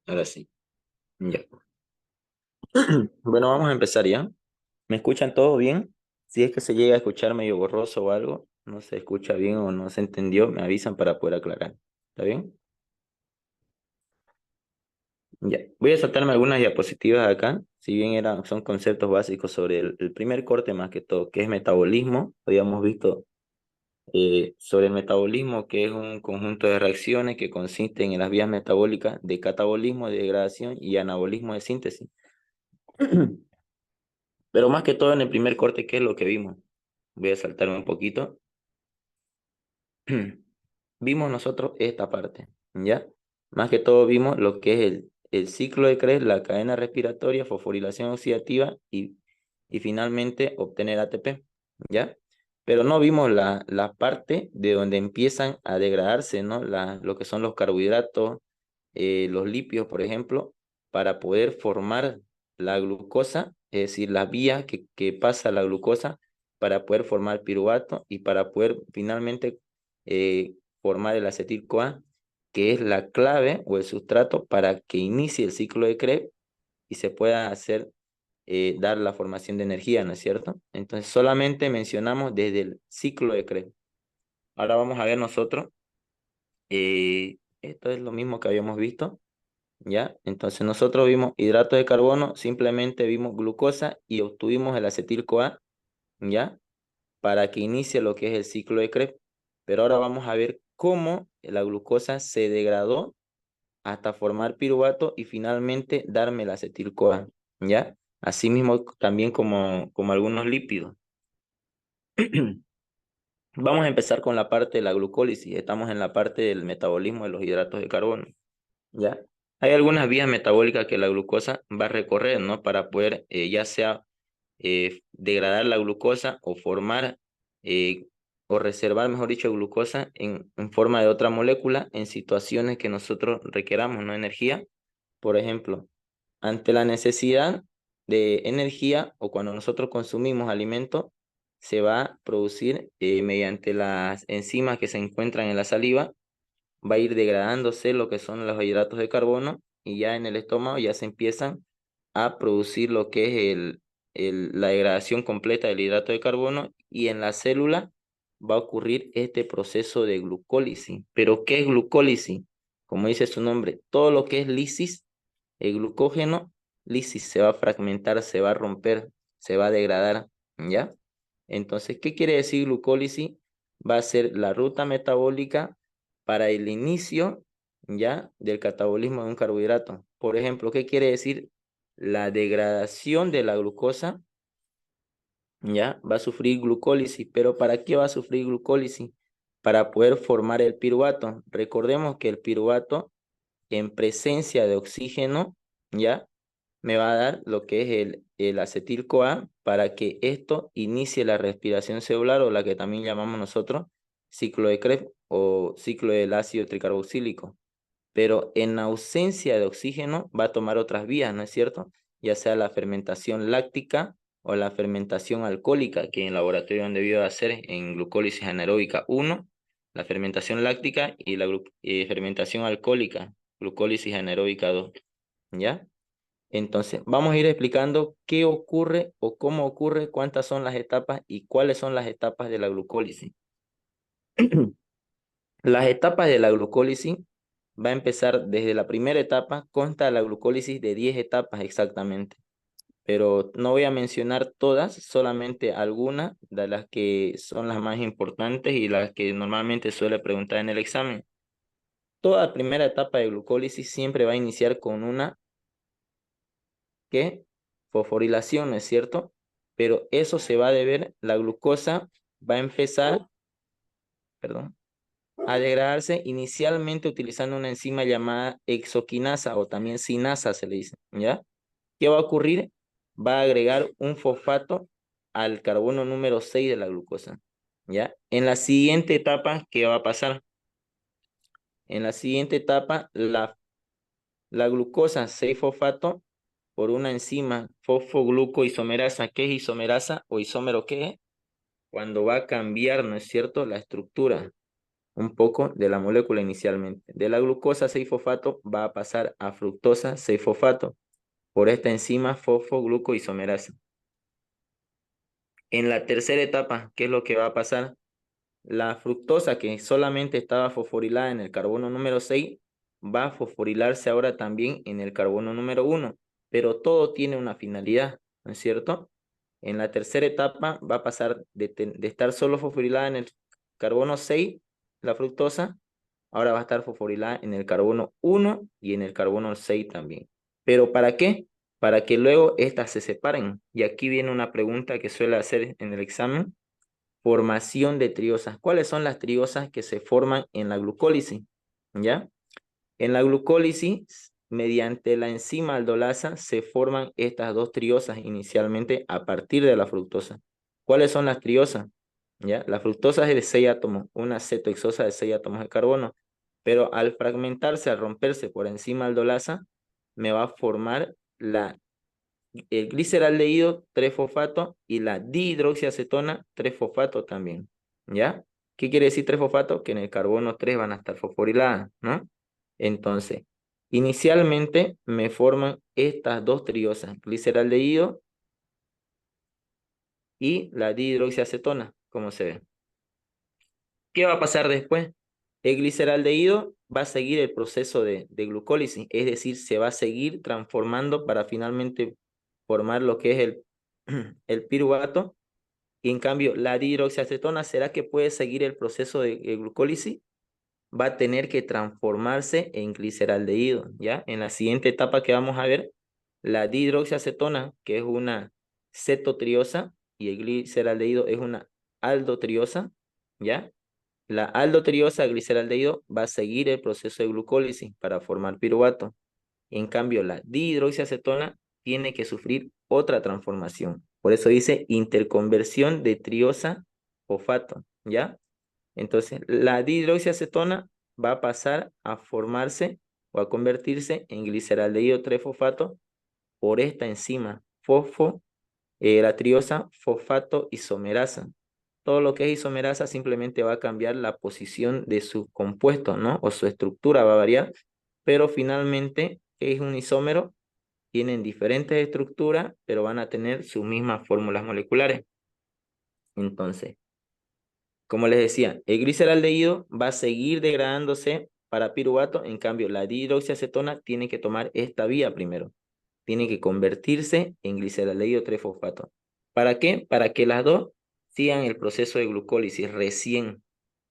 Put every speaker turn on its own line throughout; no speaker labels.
Ahora sí, ya. Bueno, vamos a empezar ya. ¿Me escuchan todos bien? Si es que se llega a escuchar medio borroso o algo, no se escucha bien o no se entendió, me avisan para poder aclarar. ¿Está bien? Ya. Voy a saltarme algunas diapositivas acá, si bien son conceptos básicos sobre el primer corte más que todo, que es metabolismo. Habíamos visto sobre el metabolismo, que es un conjunto de reacciones que consisten en las vías metabólicas de catabolismo, de degradación y anabolismo de síntesis. Pero más que todo en el primer corte, ¿qué es lo que vimos? Voy a saltarme un poquito. Vimos nosotros esta parte, ¿ya? Más que todo vimos lo que es el ciclo de Krebs, la cadena respiratoria, fosforilación oxidativa y finalmente obtener ATP, ¿ya? Pero no vimos la parte de donde empiezan a degradarse, ¿no? Lo que son los carbohidratos, los lípidos, por ejemplo, para poder formar la glucosa, es decir, la vía que pasa la glucosa para poder formar piruvato y para poder finalmente formar el acetil-CoA, que es la clave o el sustrato para que inicie el ciclo de Krebs y se pueda hacer, dar la formación de energía, ¿no es cierto? Entonces, solamente mencionamos desde el ciclo de Krebs. Ahora vamos a ver nosotros, esto es lo mismo que habíamos visto, ¿ya? Entonces, nosotros vimos hidrato de carbono, simplemente vimos glucosa y obtuvimos el acetil-CoA, ¿ya? Para que inicie lo que es el ciclo de Krebs. Pero ahora vamos a ver cómo la glucosa se degradó hasta formar piruvato y finalmente darme el acetil-CoA, ¿ya? Asimismo también como algunos lípidos. Vamos a empezar con la parte de la glucólisis. Estamos en la parte del metabolismo de los hidratos de carbono, ¿ya? Hay algunas vías metabólicas que la glucosa va a recorrer, ¿no? Para poder, ya sea degradar la glucosa o formar, eh, o reservar, mejor dicho, glucosa en forma de otra molécula en situaciones que nosotros requeramos, ¿no? Energía. Por ejemplo, ante la necesidad de energía o cuando nosotros consumimos alimento, se va a producir, mediante las enzimas que se encuentran en la saliva, va a ir degradándose lo que son los hidratos de carbono y ya en el estómago ya se empiezan a producir lo que es la degradación completa del hidrato de carbono y en la célula va a ocurrir este proceso de glucólisis. ¿Pero qué es glucólisis? Como dice su nombre, todo lo que es lisis, el glucógeno, lisis se va a fragmentar, se va a romper, se va a degradar, ¿ya? Entonces, ¿qué quiere decir glucólisis? Va a ser la ruta metabólica para el inicio, ¿ya? Del catabolismo de un carbohidrato. Por ejemplo, ¿qué quiere decir? La degradación de la glucosa, ¿ya? Va a sufrir glucólisis, pero ¿para qué va a sufrir glucólisis? Para poder formar el piruvato. Recordemos que el piruvato, en presencia de oxígeno, ¿ya? Me va a dar lo que es el acetil-CoA para que esto inicie la respiración celular o la que también llamamos nosotros ciclo de Krebs o ciclo del ácido tricarboxílico. Pero en ausencia de oxígeno va a tomar otras vías, ¿no es cierto? Ya sea la fermentación láctica o la fermentación alcohólica, que en el laboratorio han debido hacer en glucólisis anaeróbica uno, la fermentación láctica y la fermentación alcohólica, glucólisis anaeróbica 2, ¿ya? Entonces, vamos a ir explicando qué ocurre o cómo ocurre, cuántas son las etapas y cuáles son las etapas de la glucólisis. Las etapas de la glucólisis va a empezar desde la primera etapa, consta la glucólisis de 10 etapas exactamente, pero no voy a mencionar todas, solamente algunas de las que son las más importantes y las que normalmente suele preguntar en el examen. Toda primera etapa de glucólisis siempre va a iniciar con una que fosforilación, ¿no es cierto? Pero eso se va a deber, la glucosa va a empezar, perdón, a degradarse inicialmente utilizando una enzima llamada exoquinasa o también sinasa se le dice, ¿ya? ¿Qué va a ocurrir? Va a agregar un fosfato al carbono número 6 de la glucosa, ¿ya? En la siguiente etapa, ¿qué va a pasar? En la siguiente etapa, la glucosa 6-fosfato por una enzima fosfoglucoisomerasa. ¿Qué es isomerasa o isómero qué es? Cuando va a cambiar, ¿no es cierto?, la estructura. un poco de la molécula inicialmente. De la glucosa 6-fosfato va a pasar a fructosa 6-fosfato por esta enzima fosfoglucoisomerasa. En la tercera etapa, ¿qué es lo que va a pasar? La fructosa, que solamente estaba fosforilada en el carbono número 6, va a fosforilarse ahora también en el carbono número 1, pero todo tiene una finalidad, ¿no es cierto? En la tercera etapa va a pasar de estar solo fosforilada en el carbono 6, la fructosa, ahora va a estar fosforilada en el carbono 1 y en el carbono 6 también. ¿Pero para qué? Para que luego estas se separen. Y aquí viene una pregunta que suele hacer en el examen. Formación de triosas. ¿Cuáles son las triosas que se forman en la glucólisis? ¿Ya? En la glucólisis, mediante la enzima aldolasa, se forman estas dos triosas inicialmente a partir de la fructosa. ¿Cuáles son las triosas? ¿Ya? La fructosa es de 6 átomos, una cetohexosa de 6 átomos de carbono, pero al fragmentarse, al romperse por enzima aldolasa, me va a formar el gliceraldehído 3-fosfato y la dihidroxiacetona 3-fosfato también, ¿ya? ¿Qué quiere decir 3-fosfato? Que en el carbono 3 van a estar fosforiladas, ¿no? Entonces, inicialmente me forman estas dos triosas, gliceraldehído y la dihidroxiacetona, como se ve. ¿Qué va a pasar después? El gliceraldehído va a seguir el proceso de glucólisis, es decir, se va a seguir transformando para finalmente formar lo que es el piruvato. Y en cambio, la dihidroxiacetona, ¿será que puede seguir el proceso de glucólisis? Va a tener que transformarse en gliceraldehído, ¿ya? En la siguiente etapa que vamos a ver, la dihidroxiacetona, que es una cetotriosa, y el gliceraldehído es una aldotriosa, ¿ya? La aldotriosa gliceraldehído va a seguir el proceso de glucólisis para formar piruvato. En cambio, la dihidroxiacetona tiene que sufrir otra transformación. Por eso dice interconversión de triosa fosfato, ¿ya? Entonces, la dihidroxiacetona va a pasar a formarse o a convertirse en gliceraldehído 3-fosfato por esta enzima la triosa fosfato isomerasa. Todo lo que es isomerasa simplemente va a cambiar la posición de su compuesto, ¿no? O su estructura va a variar, pero finalmente es un isómero, tienen diferentes estructuras, pero van a tener sus mismas fórmulas moleculares. Entonces, como les decía, el gliceraldehído va a seguir degradándose para piruvato, en cambio la dihidroxiacetona tiene que tomar esta vía primero. Tiene que convertirse en gliceraldehído 3-fosfato. ¿Para qué? Para que las dos sigan el proceso de glucólisis recién,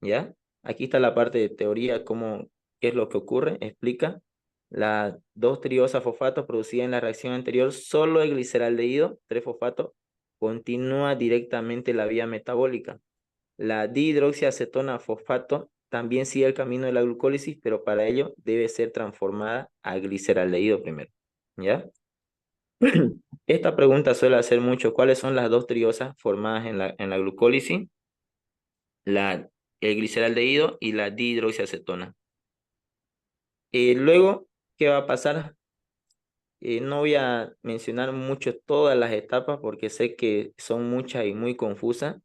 ¿ya? Aquí está la parte de teoría, qué es lo que ocurre, explica. Las dos triosas fosfatos producidas en la reacción anterior, solo el gliceraldehído 3-fosfato continúa directamente la vía metabólica. La dihidroxiacetona fosfato también sigue el camino de la glucólisis, pero para ello debe ser transformada a gliceraldehído primero, ¿ya? Esta pregunta suele hacer mucho. ¿Cuáles son las dos triosas formadas en la glucólisis? El gliceraldehído y la dihidroxiacetona. Luego, ¿qué va a pasar? No voy a mencionar mucho todas las etapas porque sé que son muchas y muy confusas.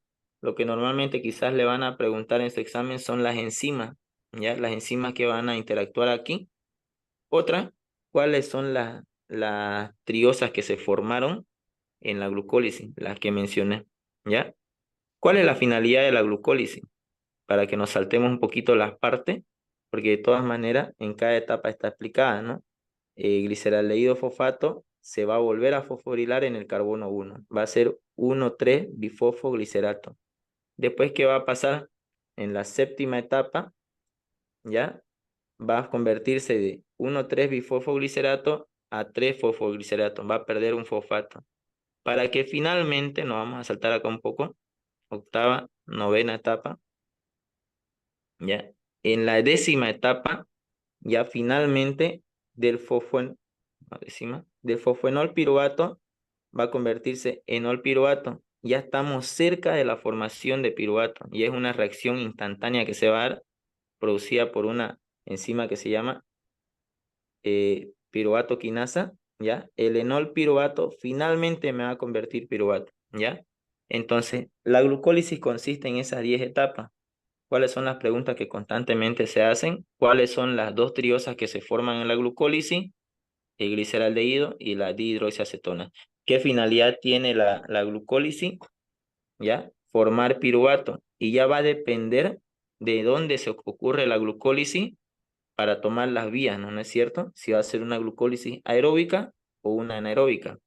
Lo que normalmente quizás le van a preguntar en su examen son las enzimas, ¿ya? Las enzimas que van a interactuar aquí. Otra, ¿cuáles son las triosas que se formaron en la glucólisis, las que mencioné, ¿ya? ¿Cuál es la finalidad de la glucólisis? Para que nos saltemos un poquito las partes, porque de todas maneras en cada etapa está explicada, ¿no? Gliceraldehído fosfato se va a volver a fosforilar en el carbono 1. Va a ser 1,3-bifosfoglicerato. Después, ¿qué va a pasar? En la séptima etapa, ¿ya? Va a convertirse de 1,3-bifosfoglicerato a 3-fosfoglicerato. Va a perder un fosfato. Para que finalmente, nos vamos a saltar acá un poco, octava, novena etapa, ¿ya? En la décima etapa, ya finalmente del del fosfenol piruvato va a convertirse en ol piruvato. Ya estamos cerca de la formación de piruvato y es una reacción instantánea que se va a dar producida por una enzima que se llama piruvato quinasa, ¿ya? El enol piruvato finalmente me va a convertir piruvato, ¿ya? Entonces, la glucólisis consiste en esas 10 etapas. ¿Cuáles son las preguntas que constantemente se hacen? ¿Cuáles son las dos triosas que se forman en la glucólisis? El gliceraldehído y la dihidroxiacetona. ¿Qué finalidad tiene la glucólisis? ¿Ya? Formar piruvato. Y ya va a depender de dónde se ocurre la glucólisis para tomar las vías, ¿no? ¿No es cierto? Si va a ser una glucólisis aeróbica o una anaeróbica.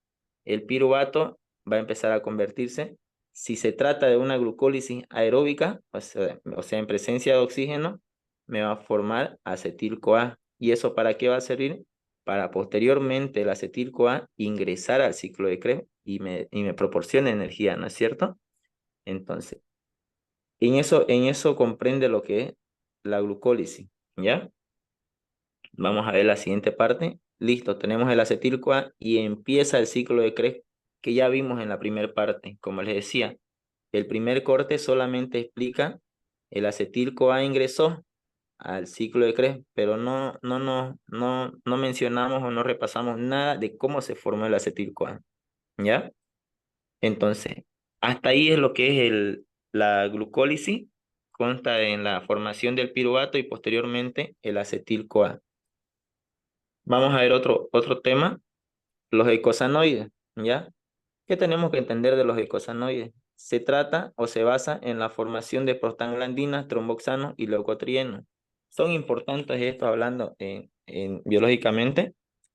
El piruvato va a empezar a convertirse, si se trata de una glucólisis aeróbica, o sea, en presencia de oxígeno, me va a formar acetil-CoA. ¿Y eso para qué va a servir? Para posteriormente el acetil-CoA ingresar al ciclo de Krebs y me proporcione energía, ¿no es cierto? Entonces, en eso comprende lo que es la glucólisis, ¿ya? Vamos a ver la siguiente parte. Listo, tenemos el acetil-CoA y empieza el ciclo de Krebs que ya vimos en la primera parte. Como les decía, el primer corte solamente explica el acetil-CoA ingresó al ciclo de Krebs, pero no mencionamos o no repasamos nada de cómo se formó el acetil-CoA, ¿ya? Entonces, hasta ahí es lo que es la glucólisis, consta en la formación del piruvato y posteriormente el acetil-CoA. Vamos a ver otro tema, los eicosanoides, ¿ya? ¿Qué tenemos que entender de los eicosanoides? Se trata o se basa en la formación de prostaglandinas, tromboxanos y leucotrienos. ¿Son importantes estos hablando biológicamente?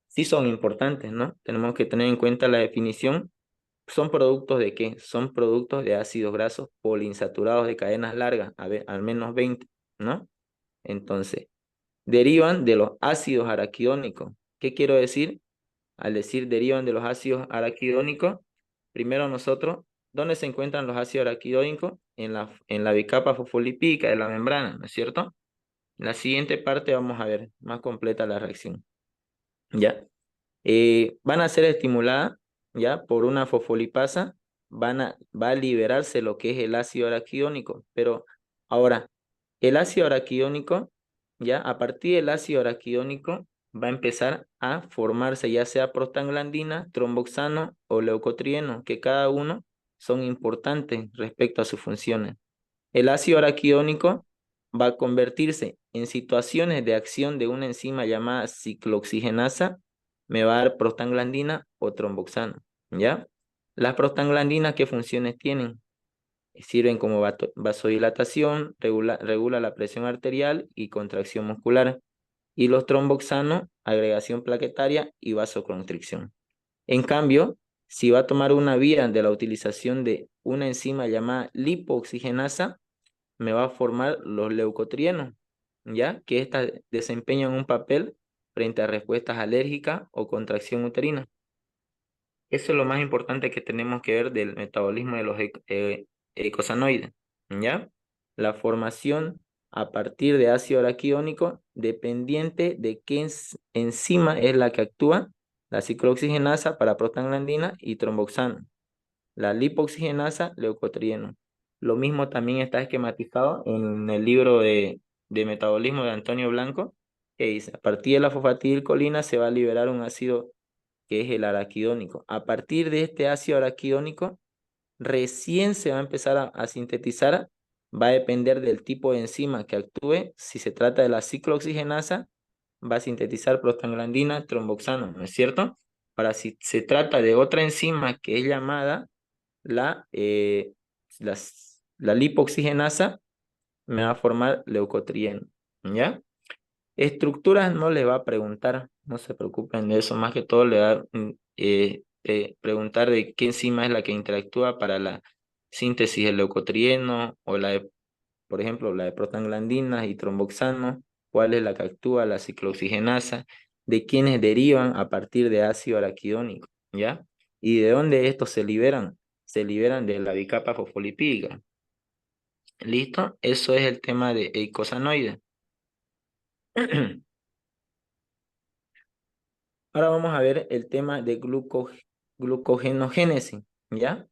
Sí son importantes, ¿no? Tenemos que tener en cuenta la definición. ¿Son productos de qué? Son productos de ácidos grasos poliinsaturados de cadenas largas, a ver, al menos 20, ¿no? Entonces, derivan de los ácidos araquidónicos. ¿Qué quiero decir? Al decir derivan de los ácidos araquidónicos, primero nosotros, ¿dónde se encuentran los ácidos araquidónicos? En la bicapa fosfolipídica de la membrana, ¿no es cierto? En la siguiente parte vamos a ver más completa la reacción, ¿ya? Van a ser estimuladas, ¿ya? Por una fosfolipasa, va a liberarse lo que es el ácido araquidónico, pero ahora, el ácido araquidónico, ¿ya? A partir del ácido araquidónico va a empezar a formarse ya sea prostaglandina, tromboxano o leucotrieno, que cada uno son importantes respecto a sus funciones. El ácido araquidónico va a convertirse en situaciones de acción de una enzima llamada ciclooxigenasa, me va a dar prostaglandina o tromboxano, ¿ya? Las prostaglandinas, ¿qué funciones tienen? Sirven como vasodilatación, regula la presión arterial y contracción muscular. Y los tromboxanos, agregación plaquetaria y vasoconstricción. En cambio, si va a tomar una vía de la utilización de una enzima llamada lipooxigenasa, me va a formar los leucotrienos, ¿ya? Que estas desempeñan un papel frente a respuestas alérgicas o contracción uterina. Eso es lo más importante que tenemos que ver del metabolismo de los eicosanoides, ¿ya? La formación a partir de ácido araquidónico dependiente de qué enzima es la que actúa, la ciclooxigenasa para prostaglandina y tromboxano, la lipoxigenasa, leucotrieno. Lo mismo también está esquematizado en el libro de metabolismo de Antonio Blanco, que dice, a partir de la fosfatidilcolina se va a liberar un ácido que es el araquidónico. A partir de este ácido araquidónico, recién se va a empezar a sintetizar, va a depender del tipo de enzima que actúe. Si se trata de la ciclooxigenasa, va a sintetizar prostaglandina, tromboxano, ¿no es cierto? Para si se trata de otra enzima que es llamada la, eh, la lipoxigenasa, me va a formar leucotrieno, ¿ya? Estructuras no le va a preguntar, no se preocupen de eso, más que todo le va a preguntar de qué enzima es la que interactúa para la síntesis del leucotrieno o por ejemplo, la de prostaglandinas y tromboxano, cuál es la que actúa, la ciclooxigenasa, de quiénes derivan a partir de ácido araquidónico, ¿ya? ¿Y de dónde estos se liberan? Se liberan de la bicapa fosfolipídica. ¿Listo? Eso es el tema de eicosanoides. Ahora vamos a ver el tema de glucogenogénesis, ¿ya?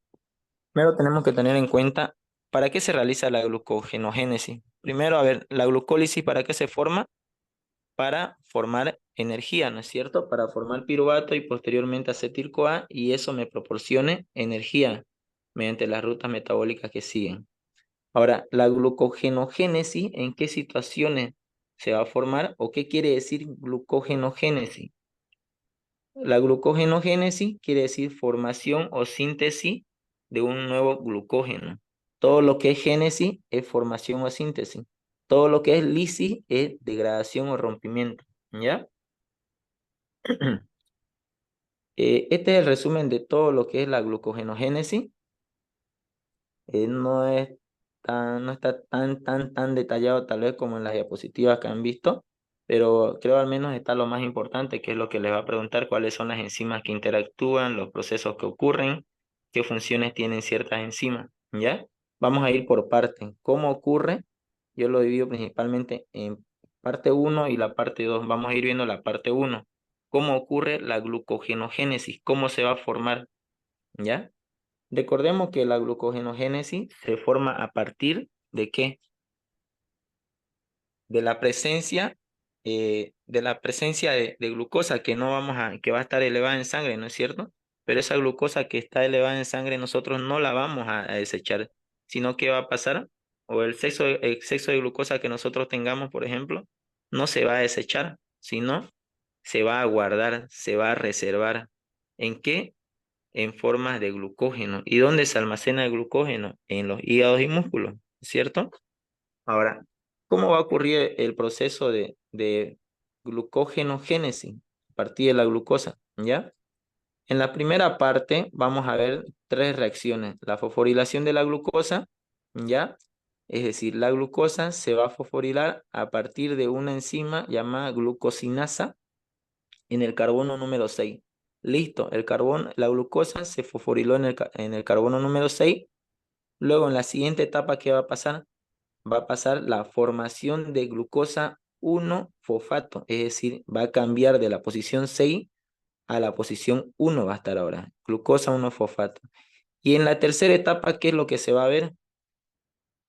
Primero tenemos que tener en cuenta para qué se realiza la glucogenogénesis. Primero, a ver, la glucólisis, ¿para qué se forma? Para formar energía, ¿no es cierto? Para formar piruvato y posteriormente acetil-CoA y eso me proporcione energía mediante las rutas metabólicas que siguen. Ahora, la glucogenogénesis, ¿en qué situaciones se va a formar o qué quiere decir glucogenogénesis? La glucogenogénesis quiere decir formación o síntesis de un nuevo glucógeno. Todo lo que es génesis es formación o síntesis. Todo lo que es lisis es degradación o rompimiento. ¿Ya? Este es el resumen de todo lo que es la glucogenogénesis. No es no está tan detallado tal vez como en las diapositivas que han visto, pero creo al menos está lo más importante, que es lo que les va a preguntar, cuáles son las enzimas que interactúan, los procesos que ocurren, qué funciones tienen ciertas enzimas, ¿ya? Vamos a ir por partes. ¿Cómo ocurre? Yo lo divido principalmente en parte uno y la parte 2. Vamos a ir viendo la parte uno. ¿Cómo ocurre la glucogenogénesis? ¿Cómo se va a formar? ¿Ya? Recordemos que la glucogenogénesis se forma a partir de ¿qué? De la presencia, de glucosa que va a estar elevada en sangre, ¿no es cierto? Pero esa glucosa que está elevada en sangre nosotros no la vamos a desechar, sino que va a pasar, o el exceso de glucosa que nosotros tengamos, por ejemplo, no se va a desechar, sino se va a guardar, se va a reservar. ¿En qué? En formas de glucógeno. ¿Y dónde se almacena el glucógeno? En los hígados y músculos, ¿cierto? Ahora, ¿cómo va a ocurrir el proceso de glucogenogénesis a partir de la glucosa? ¿Ya? En la primera parte vamos a ver tres reacciones. La fosforilación de la glucosa, ¿ya? Es decir, la glucosa se va a fosforilar a partir de una enzima llamada glucosinasa en el carbono número 6. Listo, la glucosa se fosforiló en el carbono número 6. Luego, en la siguiente etapa, ¿qué va a pasar? Va a pasar la formación de glucosa 1-fosfato, es decir, va a cambiar de la posición 6 a la posición 1 va a estar ahora, glucosa 1-fosfato. Y en la tercera etapa, ¿qué es lo que se va a ver?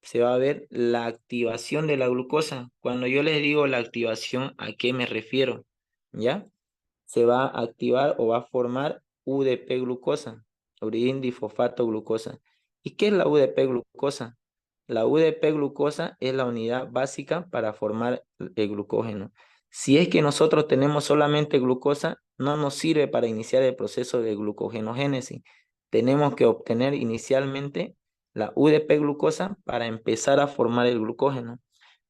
Se va a ver la activación de la glucosa. Cuando yo les digo la activación, ¿a qué me refiero? ¿Ya? Se va a activar o va a formar UDP glucosa, uridina difosfato glucosa. ¿Y qué es la UDP glucosa? La UDP glucosa es la unidad básica para formar el glucógeno. Si es que nosotros tenemos solamente glucosa, no nos sirve para iniciar el proceso de glucogenogénesis. Tenemos que obtener inicialmente la UDP glucosa para empezar a formar el glucógeno.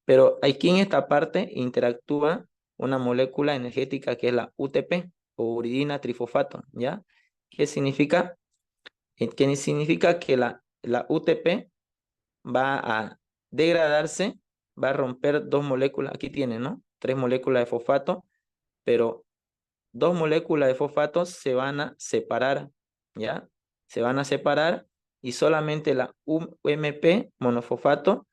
Pero aquí en esta parte interactúa una molécula energética que es la UTP o uridina trifosfato, ¿ya? ¿Qué significa? Que significa que la UTP va a degradarse, va a romper dos moléculas, aquí tiene, ¿no? Tres moléculas de fosfato, pero dos moléculas de fosfato se van a separar, ¿ya? Se van a separar y solamente la UMP, monofosfato,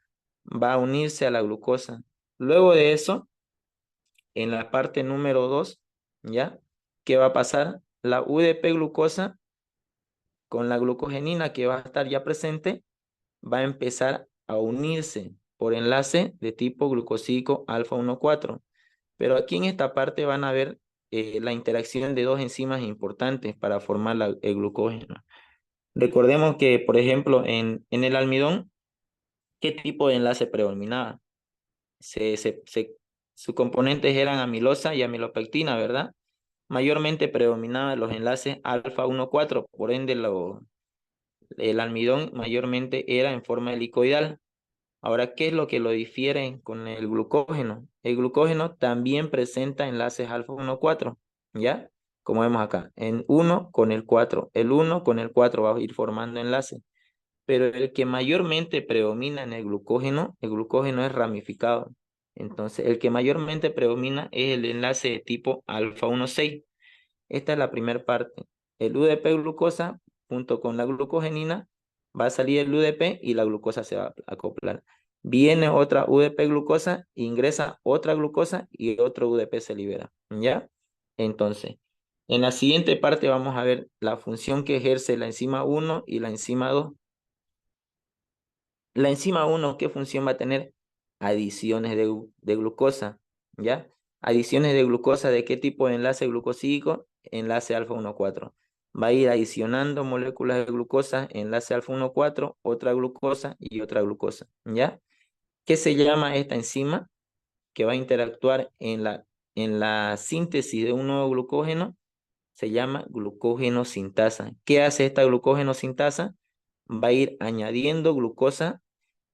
va a unirse a la glucosa. Luego de eso, en la parte número 2, ¿ya? ¿Qué va a pasar? La UDP glucosa con la glucogenina que va a estar ya presente va a empezar a unirse por enlace de tipo glucosídico alfa 1,4. Pero aquí en esta parte van a ver la interacción de dos enzimas importantes para formar el glucógeno. Recordemos que, por ejemplo, en el almidón, ¿qué tipo de enlace predominaba? Se, se, se, sus componentes eran amilosa y amilopectina, ¿verdad? Mayormente predominaban los enlaces alfa 1,4, por ende el almidón mayormente era en forma helicoidal. Ahora, ¿qué es lo que lo difiere con el glucógeno? El glucógeno también presenta enlaces alfa 1,4, ¿ya? Como vemos acá, en 1 con el 4. El 1 con el 4 va a ir formando enlaces. Pero el que mayormente predomina en el glucógeno es ramificado. Entonces, el que mayormente predomina es el enlace de tipo alfa 1,6. Esta es la primera parte. El UDP glucosa junto con la glucogenina va a salir el UDP y la glucosa se va a acoplar. Viene otra UDP glucosa, ingresa otra glucosa y otro UDP se libera. ¿Ya? Entonces, en la siguiente parte vamos a ver la función que ejerce la enzima 1 y la enzima 2. La enzima 1, ¿qué función va a tener? Adiciones de glucosa, ¿ya? Adiciones de glucosa, ¿de qué tipo de enlace glucosídico? Enlace alfa 1,4. va a ir adicionando moléculas de glucosa, enlace alfa 1,4, otra glucosa y otra glucosa, ¿ya? ¿Qué se llama esta enzima que va a interactuar en la síntesis de un nuevo glucógeno? Se llama glucógeno sintasa. ¿Qué hace esta glucógeno sintasa? Va a ir añadiendo glucosa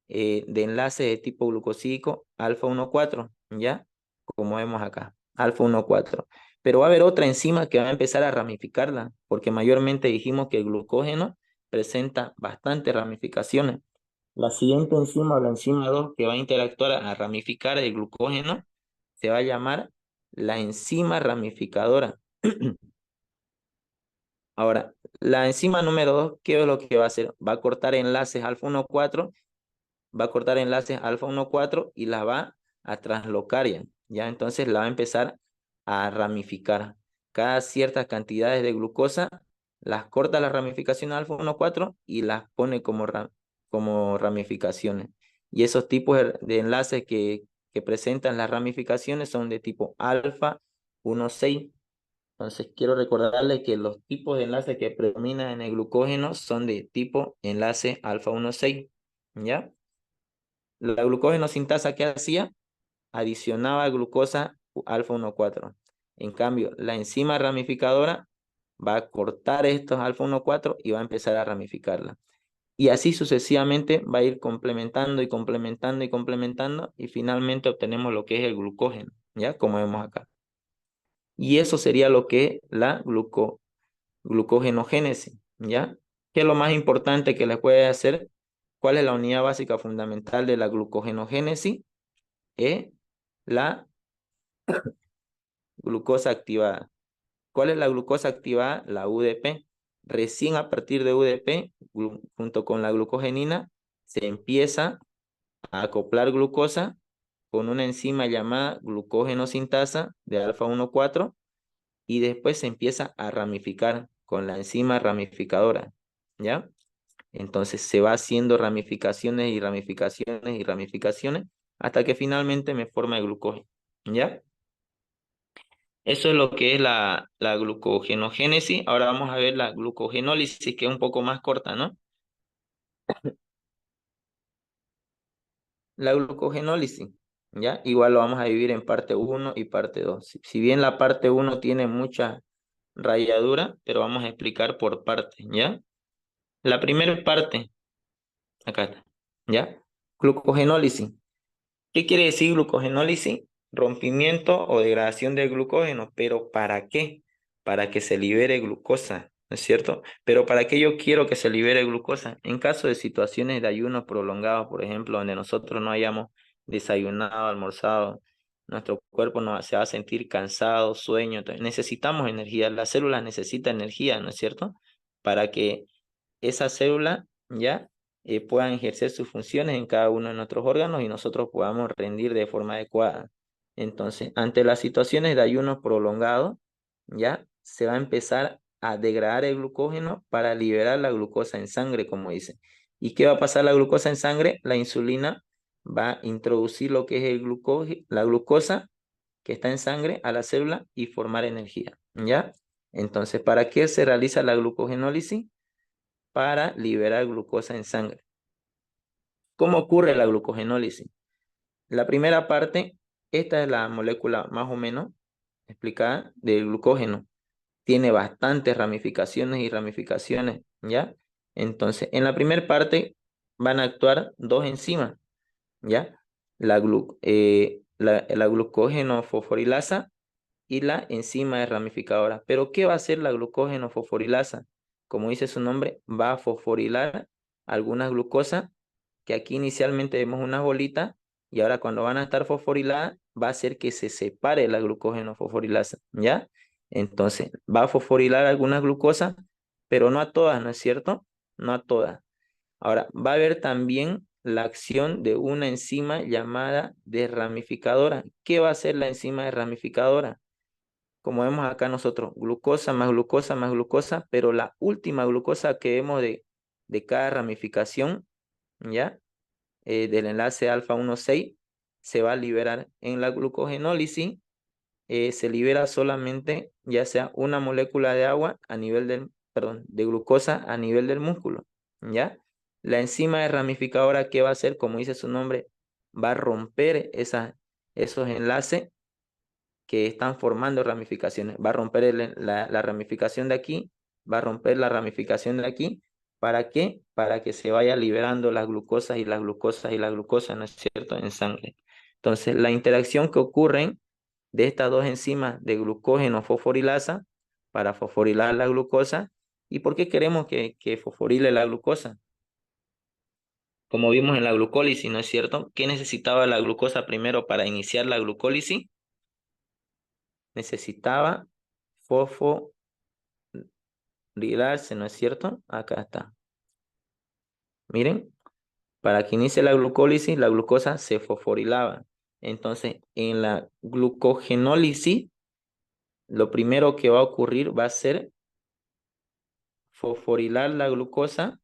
de enlace de tipo glucosídico alfa 1,4, ¿ya? Como vemos acá, alfa 1,4. Pero va a haber otra enzima que va a empezar a ramificarla, porque mayormente dijimos que el glucógeno presenta bastantes ramificaciones. La siguiente enzima o la enzima 2 que va a interactuar a ramificar el glucógeno se va a llamar la enzima ramificadora. Ahora, la enzima número 2, ¿qué es lo que va a hacer? Va a cortar enlaces alfa 1,4, va a cortar enlaces alfa 1,4 y la va a translocar ya. Ya entonces la va a empezar a ramificar. Cada ciertas cantidades de glucosa las corta la ramificación alfa 1,4 y las pone como ramificaciones. Y esos tipos de enlaces que presentan las ramificaciones son de tipo alfa 1,6. Entonces quiero recordarles que los tipos de enlaces que predominan en el glucógeno son de tipo enlace alfa 1,6. ¿Ya? La glucógeno sintasa que hacía, adicionaba glucosa alfa 1,4. En cambio, la enzima ramificadora va a cortar estos alfa 1,4 y va a empezar a ramificarla. Y así sucesivamente va a ir complementando y complementando y complementando y finalmente obtenemos lo que es el glucógeno, ¿ya? Como vemos acá. Y eso sería lo que es la glucogenogénesis, ¿ya? ¿Qué es lo más importante que les puede hacer? ¿Cuál es la unidad básica fundamental de la glucogenogénesis? Es la glucosa activada. ¿Cuál es la glucosa activada? La UDP. Recién a partir de UDP, junto con la glucogenina, se empieza a acoplar glucosa con una enzima llamada glucógeno sintasa de alfa 1,4 y después se empieza a ramificar con la enzima ramificadora, ¿ya? Entonces se va haciendo ramificaciones y ramificaciones y ramificaciones hasta que finalmente me forma el glucógeno, ¿ya? Eso es lo que es la glucogenogénesis. Ahora vamos a ver la glucogenólisis, que es un poco más corta, ¿no? La glucogenólisis, ¿ya? Igual lo vamos a dividir en parte uno y parte 2. Si bien la parte uno tiene mucha rayadura, pero vamos a explicar por partes, ¿ya? La primera parte, acá está, ¿ya? Glucogenólisis. ¿Qué quiere decir glucogenólisis? Rompimiento o degradación del glucógeno, pero ¿para qué? Para que se libere glucosa, ¿no es cierto? Pero ¿para qué yo quiero que se libere glucosa? En caso de situaciones de ayuno prolongado, por ejemplo, donde nosotros no hayamos desayunado, almorzado, nuestro cuerpo no, se va a sentir cansado, sueño, entonces necesitamos energía, las células necesitan energía, ¿no es cierto? Para que esa célula ya puedan ejercer sus funciones en cada uno de nuestros órganos y nosotros podamos rendir de forma adecuada. Entonces, ante las situaciones de ayuno prolongado, ya se va a empezar a degradar el glucógeno para liberar la glucosa en sangre, como dice. ¿Y qué va a pasar la glucosa en sangre? La insulina va a introducir lo que es la glucosa que está en sangre a la célula y formar energía, ¿ya? Entonces, ¿para qué se realiza la glucogenólisis? Para liberar glucosa en sangre. ¿Cómo ocurre la glucogenólisis? La primera parte, esta es la molécula más o menos explicada del glucógeno. Tiene bastantes ramificaciones y ramificaciones, ¿ya? Entonces, en la primera parte van a actuar dos enzimas, ¿ya? La glucógeno fosforilasa y la enzima es ramificadora. Pero ¿qué va a hacer la glucógeno fosforilasa? Como dice su nombre, va a fosforilar algunas glucosas que aquí inicialmente vemos unas bolitas y ahora cuando van a estar fosforiladas va a hacer que se separe la glucógeno fosforilasa, ¿ya? Entonces va a fosforilar algunas glucosas, pero no a todas, ¿no es cierto? No a todas. Ahora, va a haber también la acción de una enzima llamada desramificadora. ¿Qué va a hacer la enzima desramificadora? Como vemos acá nosotros, glucosa más glucosa, pero la última glucosa que vemos de cada ramificación, ¿ya? Del enlace alfa 1,6 se va a liberar en la glucogenólisis, se libera solamente ya sea una molécula de agua a nivel perdón, de glucosa a nivel del músculo, ¿ya? La enzima ramificadora, ¿qué va a hacer? Como dice su nombre, va a romper esos enlaces que están formando ramificaciones. Va a romper la ramificación de aquí, va a romper la ramificación de aquí. ¿Para qué? Para que se vaya liberando las glucosas y las glucosas y las glucosas, ¿no es cierto?, en sangre. Entonces, la interacción que ocurre de estas dos enzimas de glucógeno fosforilasa para fosforilar la glucosa. ¿Y por qué queremos que fosforile la glucosa? Como vimos en la glucólisis, ¿no es cierto? ¿Qué necesitaba la glucosa primero para iniciar la glucólisis? Necesitaba fosforilarse, ¿no es cierto? Acá está. Miren, para que inicie la glucólisis, la glucosa se fosforilaba. Entonces, en la glucogenólisis, lo primero que va a ocurrir va a ser fosforilar la glucosa,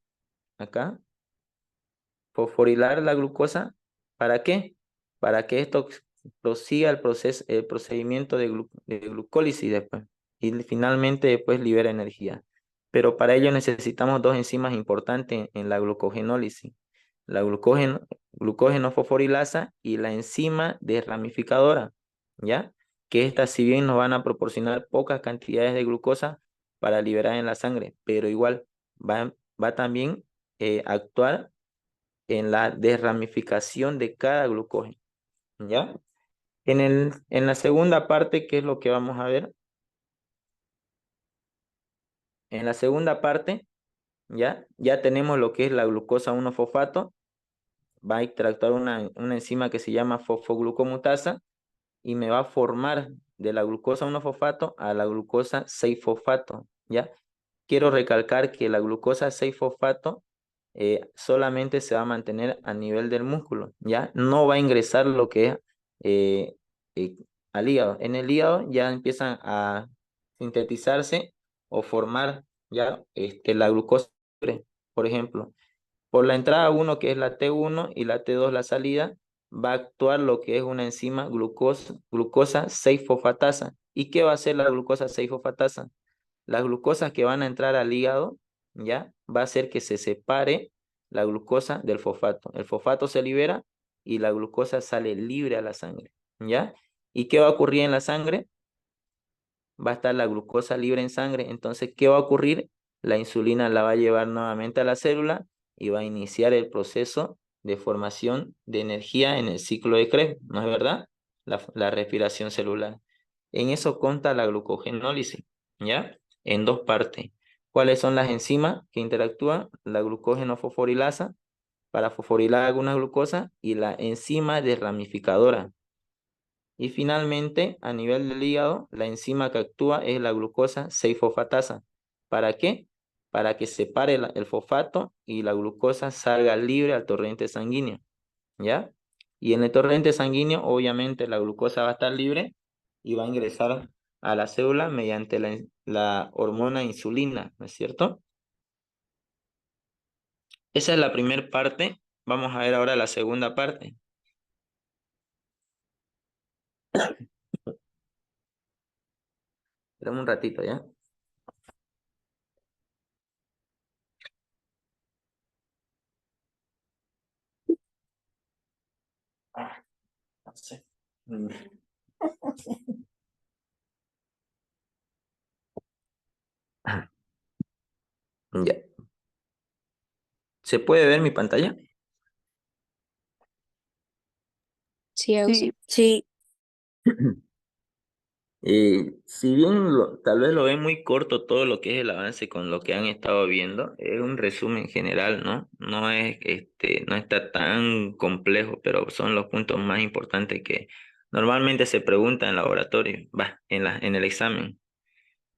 acá, fosforilar la glucosa. ¿Para qué? Para que esto prosiga el procedimiento de glucólisis después. Y finalmente después libera energía. Pero para ello necesitamos dos enzimas importantes en la glucogenólisis. La glucógeno fosforilasa y la enzima desramificadora, ¿ya? Que estas, si bien nos van a proporcionar pocas cantidades de glucosa para liberar en la sangre, pero igual va también a actuar en la desramificación de cada glucógeno, ¿ya? En la segunda parte, ¿qué es lo que vamos a ver? En la segunda parte, ya tenemos lo que es la glucosa 1-fosfato, va a interactuar una enzima que se llama fosfoglucomutasa y me va a formar de la glucosa 1-fosfato a la glucosa 6-fosfato, ¿ya? Quiero recalcar que la glucosa 6-fosfato solamente se va a mantener a nivel del músculo, ¿ya? No va a ingresar lo que es eh, eh, al hígado. En el hígado ya empiezan a sintetizarse o formar ya la glucosa, por ejemplo. Por la entrada 1, que es la T1, y la T2, la salida, va a actuar lo que es una enzima glucosa 6-fosfatasa. ¿Y qué va a hacer la glucosa 6-fosfatasa? Las glucosas que van a entrar al hígado, ¿ya? Va a hacer que se separe la glucosa del fosfato. El fosfato se libera y la glucosa sale libre a la sangre, ¿ya? ¿Y qué va a ocurrir en la sangre? Va a estar la glucosa libre en sangre. Entonces, ¿qué va a ocurrir? La insulina la va a llevar nuevamente a la célula y va a iniciar el proceso de formación de energía en el ciclo de Krebs, ¿no es verdad? La respiración celular. En eso consta la glucogenólisis, ¿ya? En dos partes. ¿Cuáles son las enzimas que interactúan? La glucógeno fosforilasa para fosforilar alguna glucosa y la enzima desramificadora. Y finalmente, a nivel del hígado, la enzima que actúa es la glucosa 6-fosfatasa. ¿Para qué? Para que separe el fosfato y la glucosa salga libre al torrente sanguíneo, ¿ya? Y en el torrente sanguíneo, obviamente, la glucosa va a estar libre y va a ingresar a la célula mediante la hormona insulina, ¿no es cierto? Esa es la primera parte. Vamos a ver ahora la segunda parte. Espérame un ratito, ¿ya? Ah, no sé. Mm, Ya. ¿Se puede ver mi pantalla?
Sí,
Sí.
Auxi.
Sí. Si bien tal vez lo ven muy corto todo lo que es el avance con lo que han estado viendo, es un resumen general, ¿no? No está tan complejo, pero son los puntos más importantes que normalmente se preguntan en laboratorio, en el examen.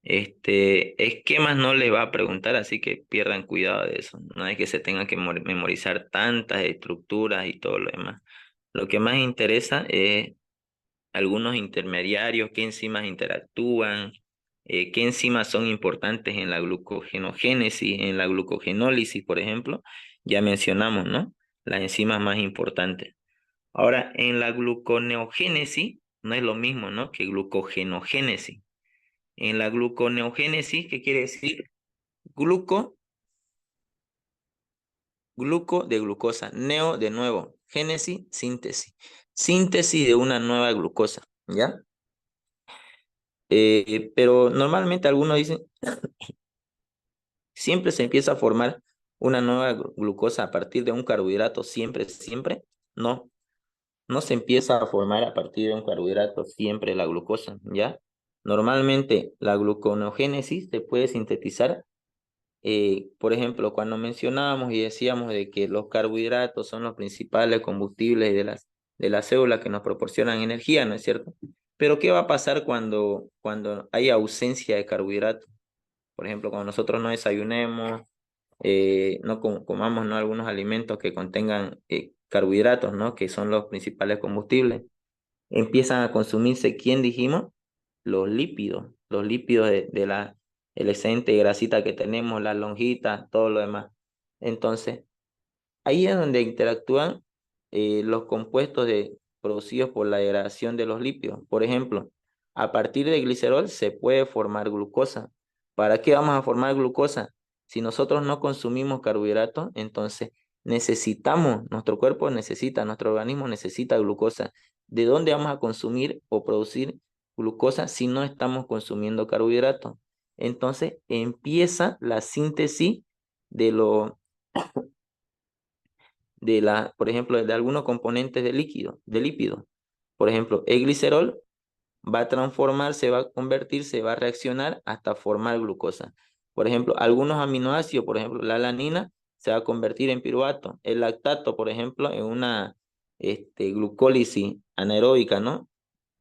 Esquemas no les va a preguntar, así que pierdan cuidado de eso. No es que se tengan que memorizar tantas estructuras y todo lo demás. Lo que más interesa es algunos intermediarios, qué enzimas interactúan, qué enzimas son importantes en la glucogenogénesis, en la glucogenólisis, por ejemplo, ya mencionamos, ¿no? Las enzimas más importantes. Ahora, en la gluconeogénesis no es lo mismo, ¿no? Que glucogenogénesis. En la gluconeogénesis, ¿qué quiere decir? Gluco de glucosa, neo de nuevo, génesis, síntesis. Síntesis de una nueva glucosa, ¿ya? Pero normalmente algunos dicen, siempre se empieza a formar una nueva glucosa a partir de un carbohidrato, siempre. No, no se empieza a formar a partir de un carbohidrato siempre la glucosa, ¿ya? Normalmente la gluconeogénesis se puede sintetizar, por ejemplo, cuando mencionábamos y decíamos de que los carbohidratos son los principales combustibles de las células que nos proporcionan energía, ¿no es cierto? Pero ¿qué va a pasar cuando hay ausencia de carbohidratos? Por ejemplo, cuando nosotros no desayunemos, no comamos, ¿no?, algunos alimentos que contengan carbohidratos, ¿no?, que son los principales combustibles, empiezan a consumirse, ¿quién dijimos? Los lípidos el excedente de grasita que tenemos, las lonjitas, todo lo demás. Entonces, ahí es donde interactúan los compuestos producidos por la degradación de los lípidos. Por ejemplo, a partir de glicerol se puede formar glucosa. ¿Para qué vamos a formar glucosa? Si nosotros no consumimos carbohidratos, entonces nuestro cuerpo necesita, nuestro organismo necesita glucosa. ¿De dónde vamos a consumir o producir glucosa si no estamos consumiendo carbohidratos? Entonces empieza la síntesis de los por ejemplo, de algunos componentes de lípido. Por ejemplo, el glicerol va a transformarse, va a convertirse, va a reaccionar hasta formar glucosa. Por ejemplo, algunos aminoácidos, por ejemplo, la alanina se va a convertir en piruvato. El lactato, por ejemplo, en una glucólisis anaeróbica, ¿no?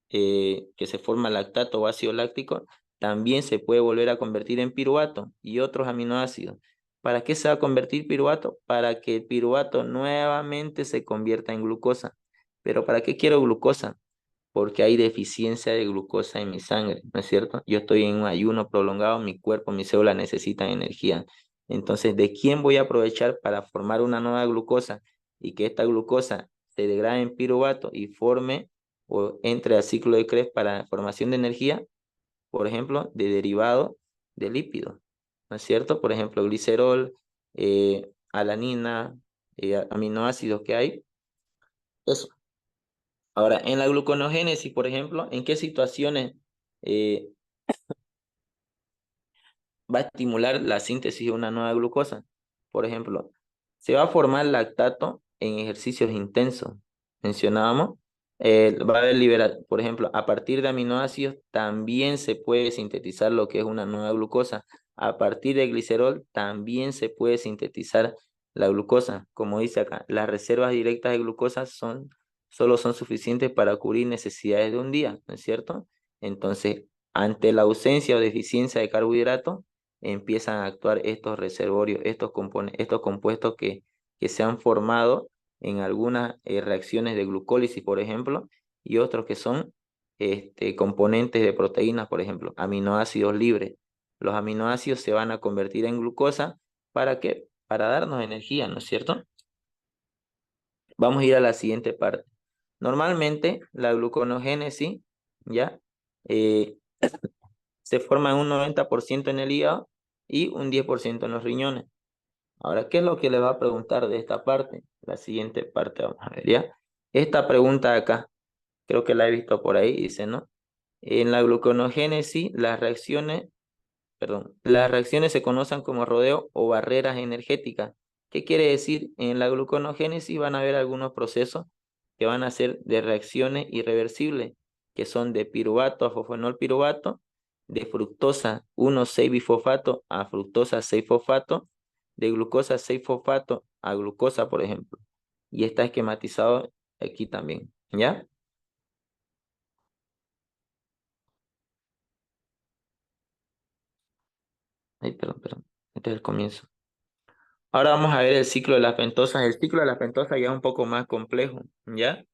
Que se forma lactato o ácido láctico, también se puede volver a convertir en piruvato y otros aminoácidos. ¿Para qué se va a convertir piruvato? Para que el piruvato nuevamente se convierta en glucosa. ¿Pero para qué quiero glucosa? Porque hay deficiencia de glucosa en mi sangre, ¿no es cierto? Yo estoy en un ayuno prolongado, mi cuerpo, mis células necesitan energía. Entonces, ¿de quién voy a aprovechar para formar una nueva glucosa y que esta glucosa se degrade en piruvato y forme o entre al ciclo de Krebs para formación de energía? Por ejemplo, de derivado de lípidos, ¿no es cierto? Por ejemplo, glicerol, alanina, aminoácidos que hay. Eso. Ahora, en la gluconeogénesis, por ejemplo, ¿en qué situaciones eh, va a estimular la síntesis de una nueva glucosa? Por ejemplo, se va a formar lactato en ejercicios intensos. Mencionábamos, va a haber por ejemplo, a partir de aminoácidos también se puede sintetizar lo que es una nueva glucosa. A partir de glicerol también se puede sintetizar la glucosa. Como dice acá, las reservas directas de glucosa solo son suficientes para cubrir necesidades de un día, ¿no es cierto? Entonces, ante la ausencia o deficiencia de carbohidratos, empiezan a actuar estos reservorios, estos compuestos que se han formado en algunas reacciones de glucólisis, por ejemplo, y otros que son componentes de proteínas, por ejemplo, aminoácidos libres. Los aminoácidos se van a convertir en glucosa. ¿Para qué? Para darnos energía, ¿no es cierto? Vamos a ir a la siguiente parte. Normalmente la gluconeogénesis, ¿ya? Eh, se forma en un 90% en el hígado y un 10% en los riñones. Ahora, ¿qué es lo que le va a preguntar de esta parte? La siguiente parte, vamos a ver, ¿ya? Esta pregunta de acá, creo que la he visto por ahí, dice, ¿no? En la gluconeogénesis, las reacciones se conocen como rodeo o barreras energéticas. ¿Qué quiere decir? En la gluconeogénesis van a haber algunos procesos que van a ser de reacciones irreversibles, que son de piruvato a fosfenolpiruvato, de fructosa 1,6-bifosfato a fructosa 6-fosfato, de glucosa 6-fosfato a glucosa, por ejemplo. Y está esquematizado aquí también, ¿ya? Ay, perdón. Este es el comienzo. Ahora vamos a ver el ciclo de las pentosas. El ciclo de las pentosas ya es un poco más complejo, ¿ya?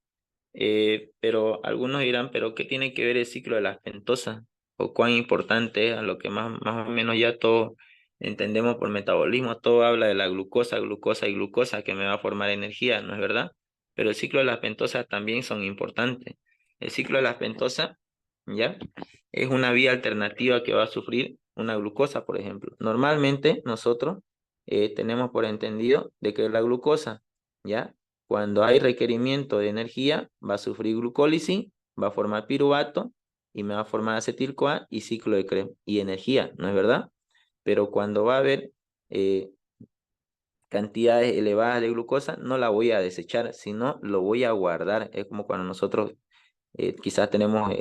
Pero algunos dirán, ¿pero qué tiene que ver el ciclo de las pentosas? ¿O cuán importante es? A lo que más o menos ya todos entendemos por metabolismo. Todo habla de la glucosa, glucosa y glucosa que me va a formar energía, ¿no es verdad? Pero el ciclo de las pentosas también son importantes. El ciclo de las pentosas, ¿ya? Es una vía alternativa que va a sufrir una glucosa, por ejemplo. Normalmente nosotros tenemos por entendido de que la glucosa, ¿ya? Cuando hay requerimiento de energía, va a sufrir glucólisis, va a formar piruvato y me va a formar acetil-CoA y ciclo de Krebs y energía, ¿no es verdad? Pero cuando va a haber eh, cantidades elevadas de glucosa, no la voy a desechar, sino lo voy a guardar. Es como cuando nosotros quizás tenemos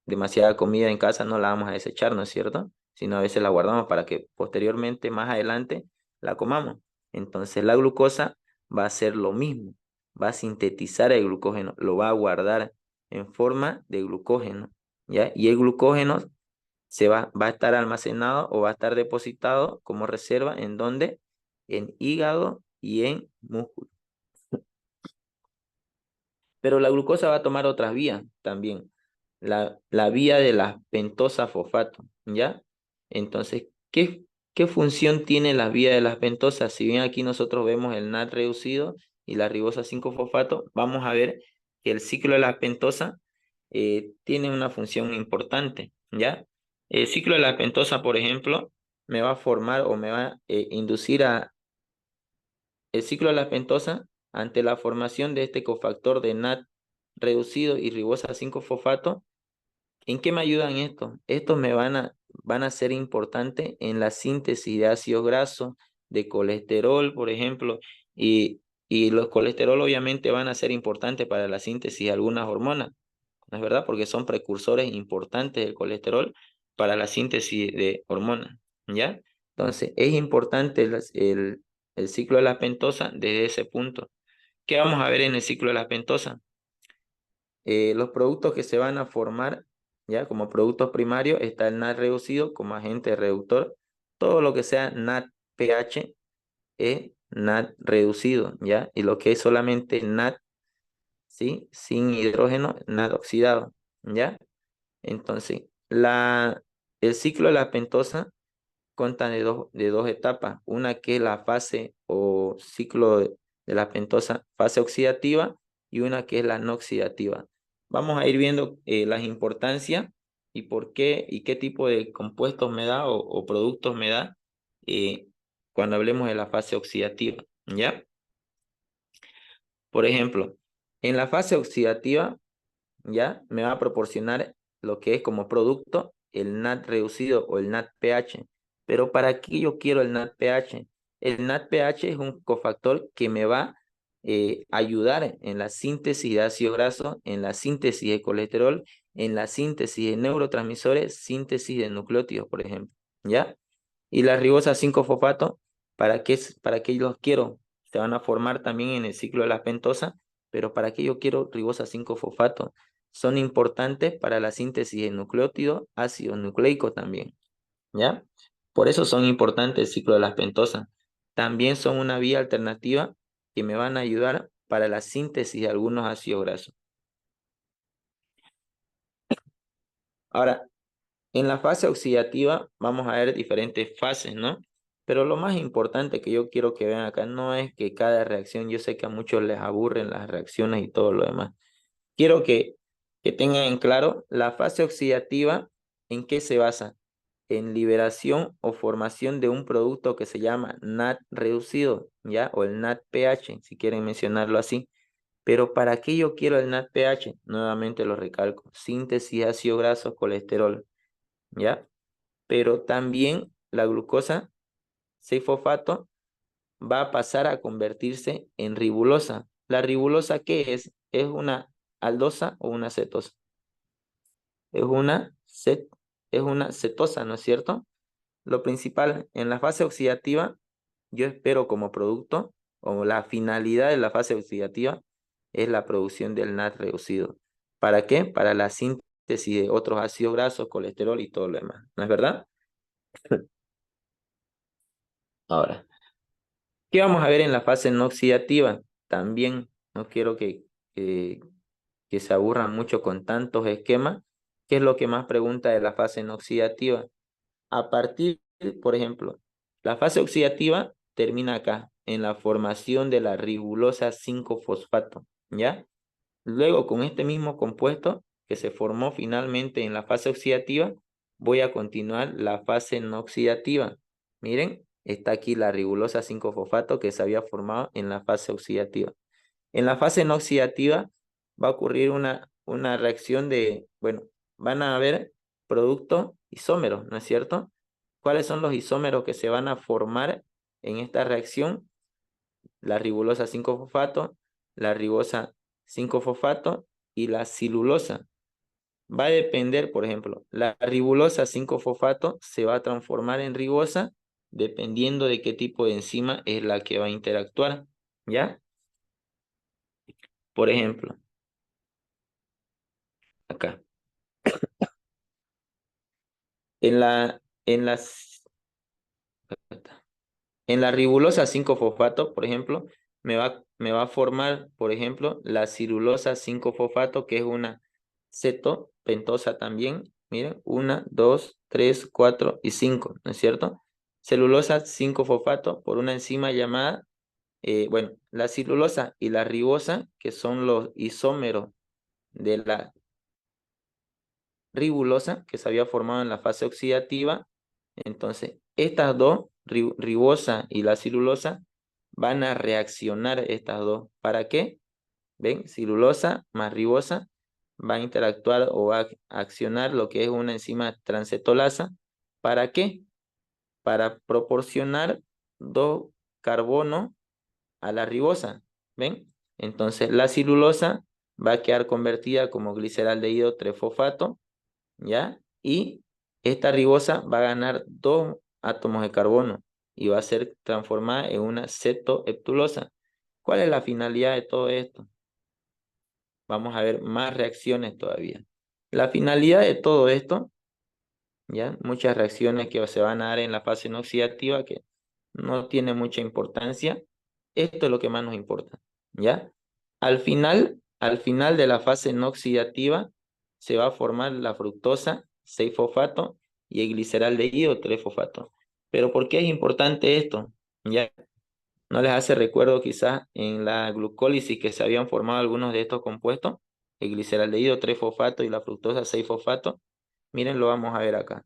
demasiada comida en casa, no la vamos a desechar, ¿no es cierto? Sino a veces la guardamos para que posteriormente, más adelante, la comamos. Entonces la glucosa va a hacer lo mismo, va a sintetizar el glucógeno, lo va a guardar en forma de glucógeno, ¿ya? Y el glucógeno va a estar almacenado o va a estar depositado como reserva en donde en hígado y en músculo. Pero la glucosa va a tomar otras vías también. La vía de la pentosa fosfato, ¿ya? Entonces, ¿qué función tiene la vía de las pentosas? Si bien aquí nosotros vemos el NAT reducido y la ribosa 5-fosfato, vamos a ver que el ciclo de la pentosa tiene una función importante, ¿ya? El ciclo de la pentosa, por ejemplo, me va a formar o me va a inducir a el ciclo de la pentosa ante la formación de este cofactor de NAT reducido y ribosa 5-fosfato. ¿En qué me ayudan estos? Estos van a ser importantes en la síntesis de ácidos grasos, de colesterol, por ejemplo, y los colesterol obviamente van a ser importantes para la síntesis de algunas hormonas, ¿no es verdad? Porque son precursores importantes del colesterol para la síntesis de hormonas, ¿ya? Entonces, es importante el ciclo de la pentosa desde ese punto. ¿Qué vamos a ver en el ciclo de la pentosa? Los productos que se van a formar, ¿ya? Como productos primarios, está el NAT reducido como agente reductor. Todo lo que sea NAT pH es NAT reducido, ¿ya? Y lo que es solamente NAT, ¿sí? Sin hidrógeno, NAT oxidado, ¿ya? Entonces, el ciclo de la pentosa consta de dos etapas. Una que es la fase o ciclo de la pentosa, fase oxidativa, y una que es la no oxidativa. Vamos a ir viendo las importancias y por qué y qué tipo de compuestos me da o productos me da eh, cuando hablemos de la fase oxidativa, ¿ya? Por ejemplo, en la fase oxidativa, ¿ya? Me va a proporcionar lo que es como producto el NAT reducido o el NAT pH. Pero ¿para qué yo quiero el NAT pH? El NAT pH es un cofactor que me va a ayudar en la síntesis de ácido graso, en la síntesis de colesterol, en la síntesis de neurotransmisores, síntesis de nucleótidos, por ejemplo, ¿ya? Y la ribosa 5-fosfato, ¿para qué los quiero? Se van a formar también en el ciclo de la pentosa, pero ¿para qué yo quiero ribosa 5-fosfato? Son importantes para la síntesis de nucleótidos, ácidos nucleicos también, ¿ya? Por eso son importantes el ciclo de las pentosas. También son una vía alternativa que me van a ayudar para la síntesis de algunos ácidos grasos. Ahora, en la fase oxidativa vamos a ver diferentes fases, ¿no? Pero lo más importante que yo quiero que vean acá no es que cada reacción, yo sé que a muchos les aburren las reacciones y todo lo demás. Quiero que tengan en claro la fase oxidativa, ¿en qué se basa? En liberación o formación de un producto que se llama NAT reducido, ¿ya? O el NAT pH, si quieren mencionarlo así. Pero ¿para qué yo quiero el NAT pH? Nuevamente lo recalco, síntesis de ácido graso, colesterol, ¿ya? Pero también la glucosa 6-fosfato va a pasar a convertirse en ribulosa. ¿La ribulosa qué es? ¿Es una aldosa o una cetosa? Es una, es una cetosa, ¿no es cierto? Lo principal en la fase oxidativa, yo espero como producto, o la finalidad de la fase oxidativa, es la producción del NAT reducido. ¿Para qué? Para la síntesis de otros ácidos grasos, colesterol y todo lo demás. ¿No es verdad? Ahora, ¿qué vamos a ver en la fase no oxidativa? También no quiero que, que se aburran mucho con tantos esquemas. ¿Qué es lo que más pregunta de la fase no oxidativa? A partir, por ejemplo, la fase oxidativa termina acá, en la formación de la ribulosa 5-fosfato, ¿ya? Luego, con este mismo compuesto que se formó finalmente en la fase oxidativa, voy a continuar la fase no oxidativa. Miren, está aquí la ribulosa 5-fosfato que se había formado en la fase oxidativa. En la fase no oxidativa va a ocurrir una reacción de, bueno, van a haber productos isómeros, ¿no es cierto? ¿Cuáles son los isómeros que se van a formar en esta reacción? La ribulosa 5-fosfato, la ribosa 5-fosfato y la cilulosa. Va a depender, por ejemplo, la ribulosa 5-fosfato se va a transformar en ribosa dependiendo de qué tipo de enzima es la que va a interactuar, ¿ya? Por ejemplo, acá. En la ribulosa 5-fosfato, por ejemplo, me va a formar, por ejemplo, la cirulosa 5-fosfato, que es una cetopentosa también. Miren, 1, 2, 3, 4 y 5, ¿no es cierto? Celulosa 5-fosfato por una enzima llamada, bueno, la cirulosa y la ribosa, que son los isómeros de la ribulosa, que se había formado en la fase oxidativa. Entonces, estas dos, ribosa y la cirulosa, van a reaccionar estas dos. ¿Para qué? ¿Ven? Cirulosa más ribosa va a interactuar o va a accionar lo que es una enzima transcetolasa. ¿Para qué? Para proporcionar dos carbonos a la ribosa. ¿Ven? Entonces, la cirulosa va a quedar convertida como gliceraldehído 3-fosfato, ¿ya? Y esta ribosa va a ganar dos átomos de carbono y va a ser transformada en una cetoheptulosa. ¿Cuál es la finalidad de todo esto? Vamos a ver más reacciones todavía. La finalidad de todo esto, ¿ya? Muchas reacciones que se van a dar en la fase no oxidativa que no tiene mucha importancia. Esto es lo que más nos importa, ¿ya? Al final de la fase no oxidativa se va a formar la fructosa 6-fosfato y el gliceraldehído 3-fosfato. Pero ¿por qué es importante esto? ¿Ya? ¿No les hace recuerdo quizás en la glucólisis que se habían formado algunos de estos compuestos? El gliceraldehído 3-fosfato y la fructosa 6-fosfato. Miren, lo vamos a ver acá.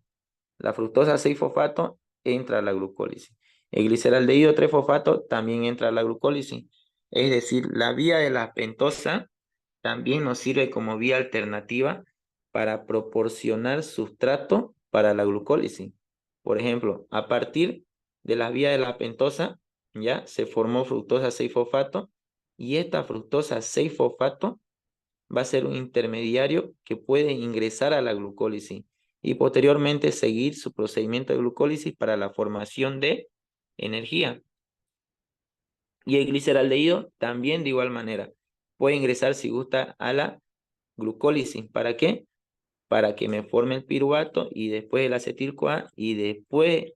La fructosa 6-fosfato entra a la glucólisis. El gliceraldehído 3-fosfato también entra a la glucólisis. Es decir, la vía de la pentosa también nos sirve como vía alternativa para proporcionar sustrato para la glucólisis. Por ejemplo, a partir de la vía de la pentosa, ya se formó fructosa 6-fosfato y esta fructosa 6-fosfato va a ser un intermediario que puede ingresar a la glucólisis y posteriormente seguir su procedimiento de glucólisis para la formación de energía. Y el gliceraldehído también de igual manera puede ingresar si gusta a la glucólisis. ¿Para qué? Para que me forme el piruvato y después el acetil-CoA y después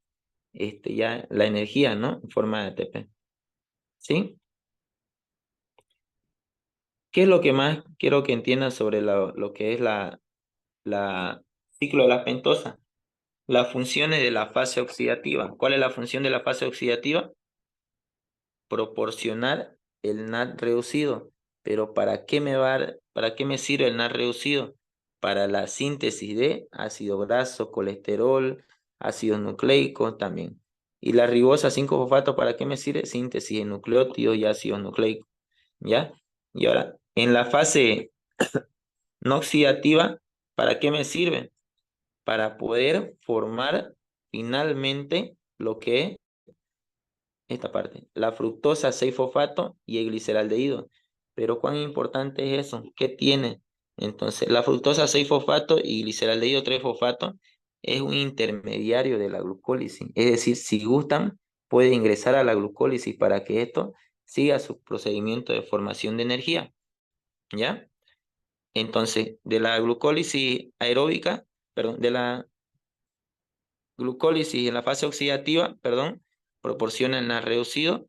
ya la energía, ¿no? En forma de ATP. ¿Sí? ¿Qué es lo que más quiero que entiendan sobre lo que es la ciclo de la pentosa? Las funciones de la fase oxidativa. ¿Cuál es la función de la fase oxidativa? Proporcionar el NAD reducido. Pero para qué me sirve el NAD reducido? Para la síntesis de ácido graso, colesterol, ácidos nucleicos también. Y la ribosa 5-fosfato, ¿para qué me sirve? Síntesis de nucleótidos y ácidos nucleicos. ¿Ya? Y ahora, en la fase no oxidativa, ¿para qué me sirve? Para poder formar finalmente lo que es esta parte, la fructosa 6-fosfato y el gliceraldehído. Pero ¿cuán importante es eso? ¿Qué tiene? Entonces, la fructosa 6-fosfato y gliceraldehído 3-fosfato es un intermediario de la glucólisis. Es decir, si gustan, puede ingresar a la glucólisis para que esto siga su procedimiento de formación de energía. ¿Ya? Entonces, de la glucólisis aeróbica, perdón, de la glucólisis en la fase oxidativa, perdón, proporciona el NAD reducido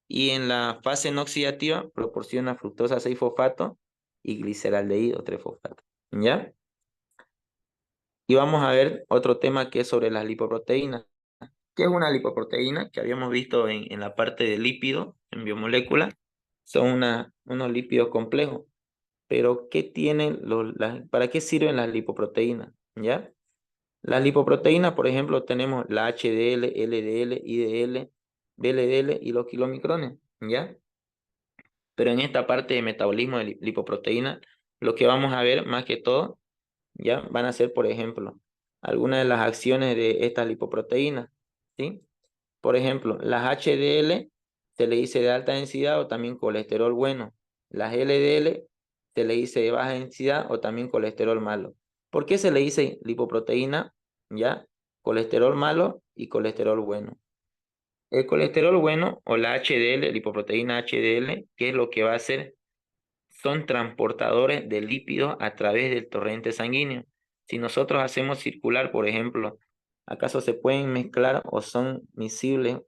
y en la fase no oxidativa proporciona fructosa 6-fosfato y gliceraldehído 3-fosfato. ¿Ya? Y vamos a ver otro tema que es sobre las lipoproteínas. ¿Qué es una lipoproteína? Que habíamos visto en la parte de lípido, en biomolécula. Son unos lípidos complejos. Pero, ¿qué tienen para qué sirven las lipoproteínas? ¿Ya? Las lipoproteínas, por ejemplo, tenemos la HDL, LDL, IDL, VLDL y los kilomicrones, ¿ya? Pero en esta parte de metabolismo de lipoproteína, lo que vamos a ver más que todo, ¿ya? Van a ser, por ejemplo, algunas de las acciones de estas lipoproteínas, ¿sí? Por ejemplo, las HDL se le dice de alta densidad o también colesterol bueno. Las LDL se le dice de baja densidad o también colesterol malo. ¿Por qué se le dice lipoproteína? ¿Ya? Colesterol malo y colesterol bueno. El colesterol bueno o la HDL, lipoproteína HDL, ¿qué es lo que va a hacer? Son transportadores de lípidos a través del torrente sanguíneo. Si nosotros hacemos circular, por ejemplo, ¿acaso se pueden mezclar o son miscibles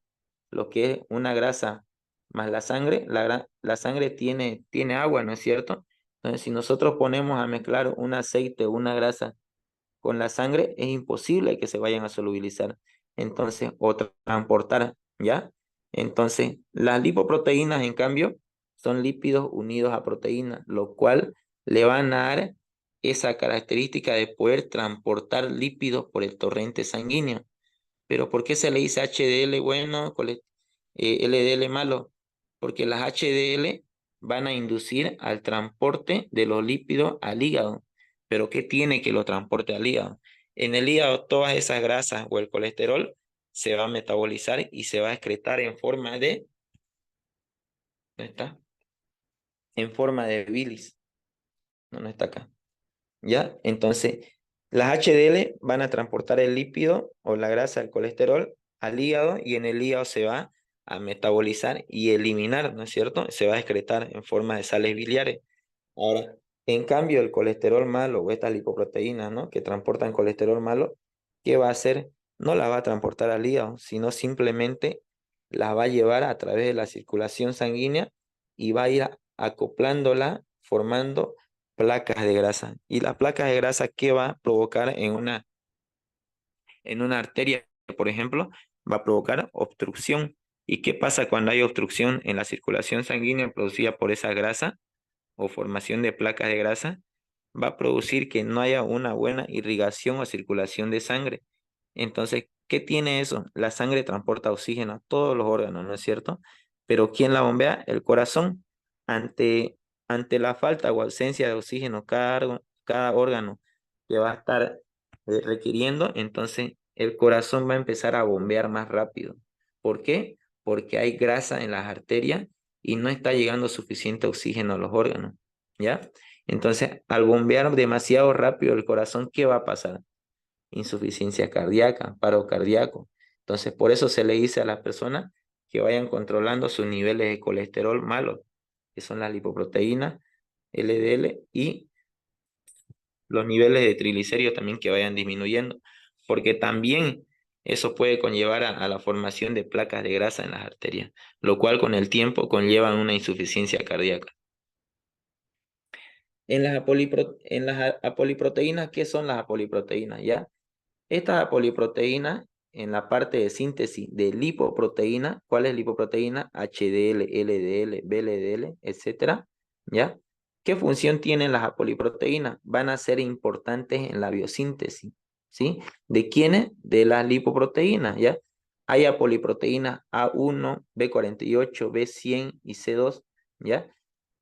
lo que es una grasa más la sangre? La sangre tiene agua, ¿no es cierto? Entonces, si nosotros ponemos a mezclar un aceite o una grasa con la sangre, es imposible que se vayan a solubilizar. Entonces, o transportar, ¿ya? Entonces, las lipoproteínas, en cambio, son lípidos unidos a proteínas, lo cual le van a dar esa característica de poder transportar lípidos por el torrente sanguíneo. Pero ¿por qué se le dice HDL bueno, LDL malo? Porque las HDL van a inducir al transporte de los lípidos al hígado. ¿Pero qué tiene que lo transporte al hígado? En el hígado todas esas grasas o el colesterol se va a metabolizar y se va a excretar en forma de, ¿dónde está? En forma de bilis. No está acá. ¿Ya? Entonces, las HDL van a transportar el lípido o la grasa, el colesterol, al hígado y en el hígado se va a metabolizar y eliminar, ¿no es cierto? Se va a excretar en forma de sales biliares. Ahora, en cambio, el colesterol malo o estas lipoproteínas, ¿no? Que transportan colesterol malo, ¿qué va a hacer? No la va a transportar al hígado, sino simplemente la va a llevar a través de la circulación sanguínea y va a ir acoplándola, formando placas de grasa. Y las placas de grasa, ¿qué va a provocar en una arteria, por ejemplo? Va a provocar obstrucción. ¿Y qué pasa cuando hay obstrucción en la circulación sanguínea producida por esa grasa o formación de placas de grasa? Va a producir que no haya una buena irrigación o circulación de sangre. Entonces, ¿qué tiene eso? La sangre transporta oxígeno a todos los órganos, ¿no es cierto? Pero ¿quién la bombea? El corazón. Ante, ante la falta o ausencia de oxígeno, cada órgano que va a estar requiriendo, entonces el corazón va a empezar a bombear más rápido. ¿Por qué? Porque hay grasa en las arterias y no está llegando suficiente oxígeno a los órganos, ¿ya? Entonces, al bombear demasiado rápido el corazón, ¿qué va a pasar? Insuficiencia cardíaca, paro cardíaco. Entonces, por eso se le dice a las personas que vayan controlando sus niveles de colesterol malos, que son las lipoproteínas, LDL y los niveles de triglicéridos también que vayan disminuyendo, porque también eso puede conllevar a la formación de placas de grasa en las arterias, lo cual con el tiempo conlleva una insuficiencia cardíaca. En las apoliproteínas, ¿qué son las apoliproteínas? ¿Ya? Estas apoliproteínas, en la parte de síntesis de lipoproteína, ¿cuál es lipoproteína? HDL, LDL, VLDL, etcétera, ¿ya? ¿Qué función tienen las apoliproteínas? Van a ser importantes en la biosíntesis, ¿sí? ¿De quiénes? De las lipoproteínas, ¿ya? Hay apoliproteínas A1, B48, B100 y C2, ¿ya?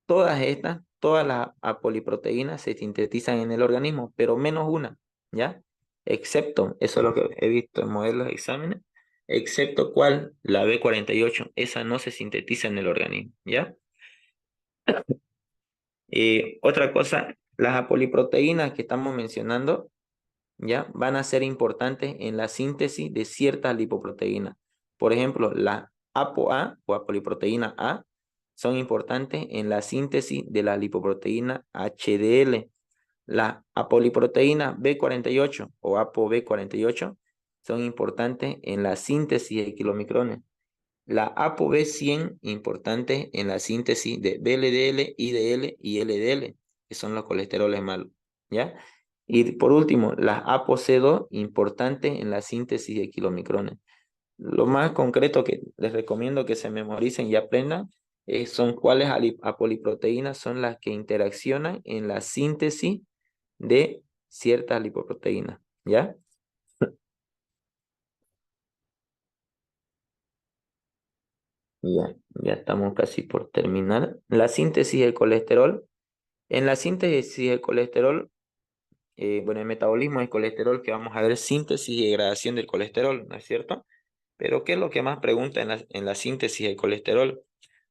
Todas las apoliproteínas se sintetizan en el organismo, pero menos una, ¿ya? Excepto, eso es lo que he visto en modelos de exámenes, excepto cuál, la B48, esa no se sintetiza en el organismo, ¿ya? Otra cosa, las apoliproteínas que estamos mencionando, ¿ya? Van a ser importantes en la síntesis de ciertas lipoproteínas. Por ejemplo, la ApoA o apoliproteína A son importantes en la síntesis de la lipoproteína HDL. La apoliproteína B48 o ApoB48 son importantes en la síntesis de kilomicrones. La ApoB100 importante en la síntesis de VLDL, IDL y LDL, que son los colesteroles malos, ¿ya? Y por último, las ApoC2 importantes en la síntesis de kilomicrones. Lo más concreto que les recomiendo que se memoricen y aprendan son cuáles apoliproteínas son las que interaccionan en la síntesis de ciertas lipoproteínas, ¿ya? Ya estamos casi por terminar. La síntesis del colesterol. En la síntesis del colesterol, bueno, el metabolismo del colesterol, que vamos a ver síntesis y degradación del colesterol, ¿no es cierto? Pero ¿qué es lo que más pregunta en la síntesis del colesterol?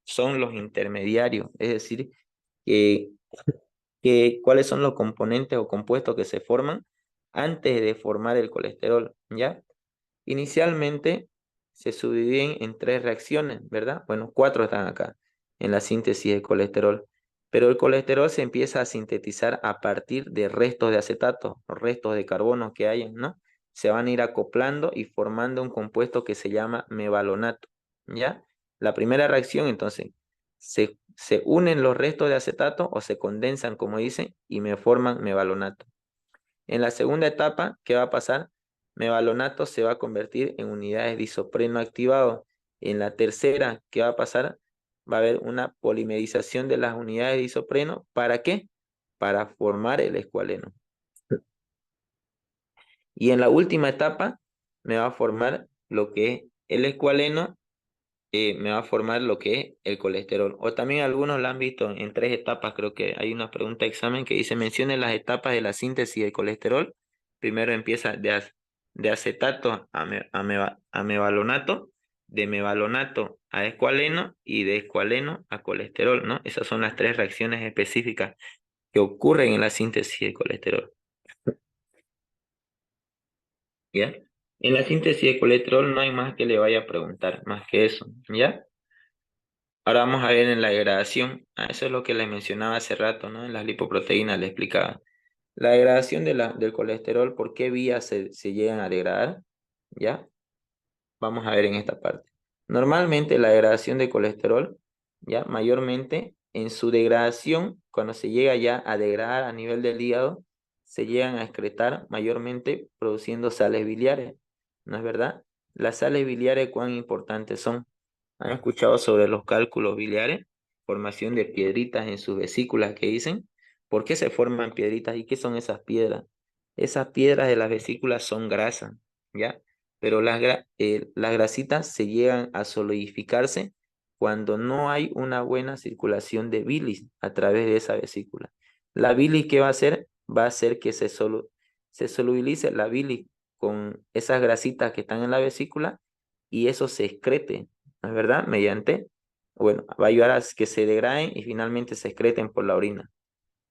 Son los intermediarios, es decir, que, cuáles son los componentes o compuestos que se forman antes de formar el colesterol, ¿ya? Inicialmente se subdividen en tres reacciones, ¿verdad? Bueno, cuatro están acá en la síntesis del colesterol. Pero el colesterol se empieza a sintetizar a partir de restos de acetato, o restos de carbono que hayan, ¿no? Se van a ir acoplando y formando un compuesto que se llama mevalonato, ¿ya? La primera reacción, entonces, se unen los restos de acetato o se condensan, como dicen, y me forman mevalonato. En la segunda etapa, ¿qué va a pasar? Mevalonato se va a convertir en unidades de isopreno activado. En la tercera, ¿qué va a pasar? Va a haber una polimerización de las unidades de isopreno. ¿Para qué? Para formar el escualeno. Y en la última etapa, me va a formar lo que es el escualeno, me va a formar lo que es el colesterol. O también algunos lo han visto en tres etapas. Creo que hay una pregunta de examen que dice, mencione las etapas de la síntesis del colesterol. Primero empieza de acetato a mevalonato, de mevalonato a escualeno y de escualeno a colesterol, ¿no? Esas son las tres reacciones específicas que ocurren en la síntesis del colesterol, ¿ya? En la síntesis del colesterol no hay más que le vaya a preguntar, más que eso, ¿ya? Ahora vamos a ver en la degradación. Eso es lo que les mencionaba hace rato, ¿no? En las lipoproteínas le explicaba. La degradación del colesterol, ¿por qué vías se llegan a degradar? ¿Ya? Vamos a ver en esta parte. Normalmente la degradación de colesterol, ya mayormente en su degradación, cuando se llega ya a degradar a nivel del hígado, se llegan a excretar mayormente produciendo sales biliares. ¿No es verdad? Las sales biliares, ¿cuán importantes son? ¿Han escuchado sobre los cálculos biliares? Formación de piedritas en sus vesículas que dicen. ¿Por qué se forman piedritas y qué son esas piedras? Esas piedras de las vesículas son grasas, ¿ya? Pero las grasitas se llegan a solidificarse cuando no hay una buena circulación de bilis a través de esa vesícula. La bilis, ¿qué va a hacer? Va a hacer que se solubilice la bilis con esas grasitas que están en la vesícula y eso se excrete, ¿no es verdad? Mediante, bueno, va a ayudar a que se degraden y finalmente se excreten por la orina,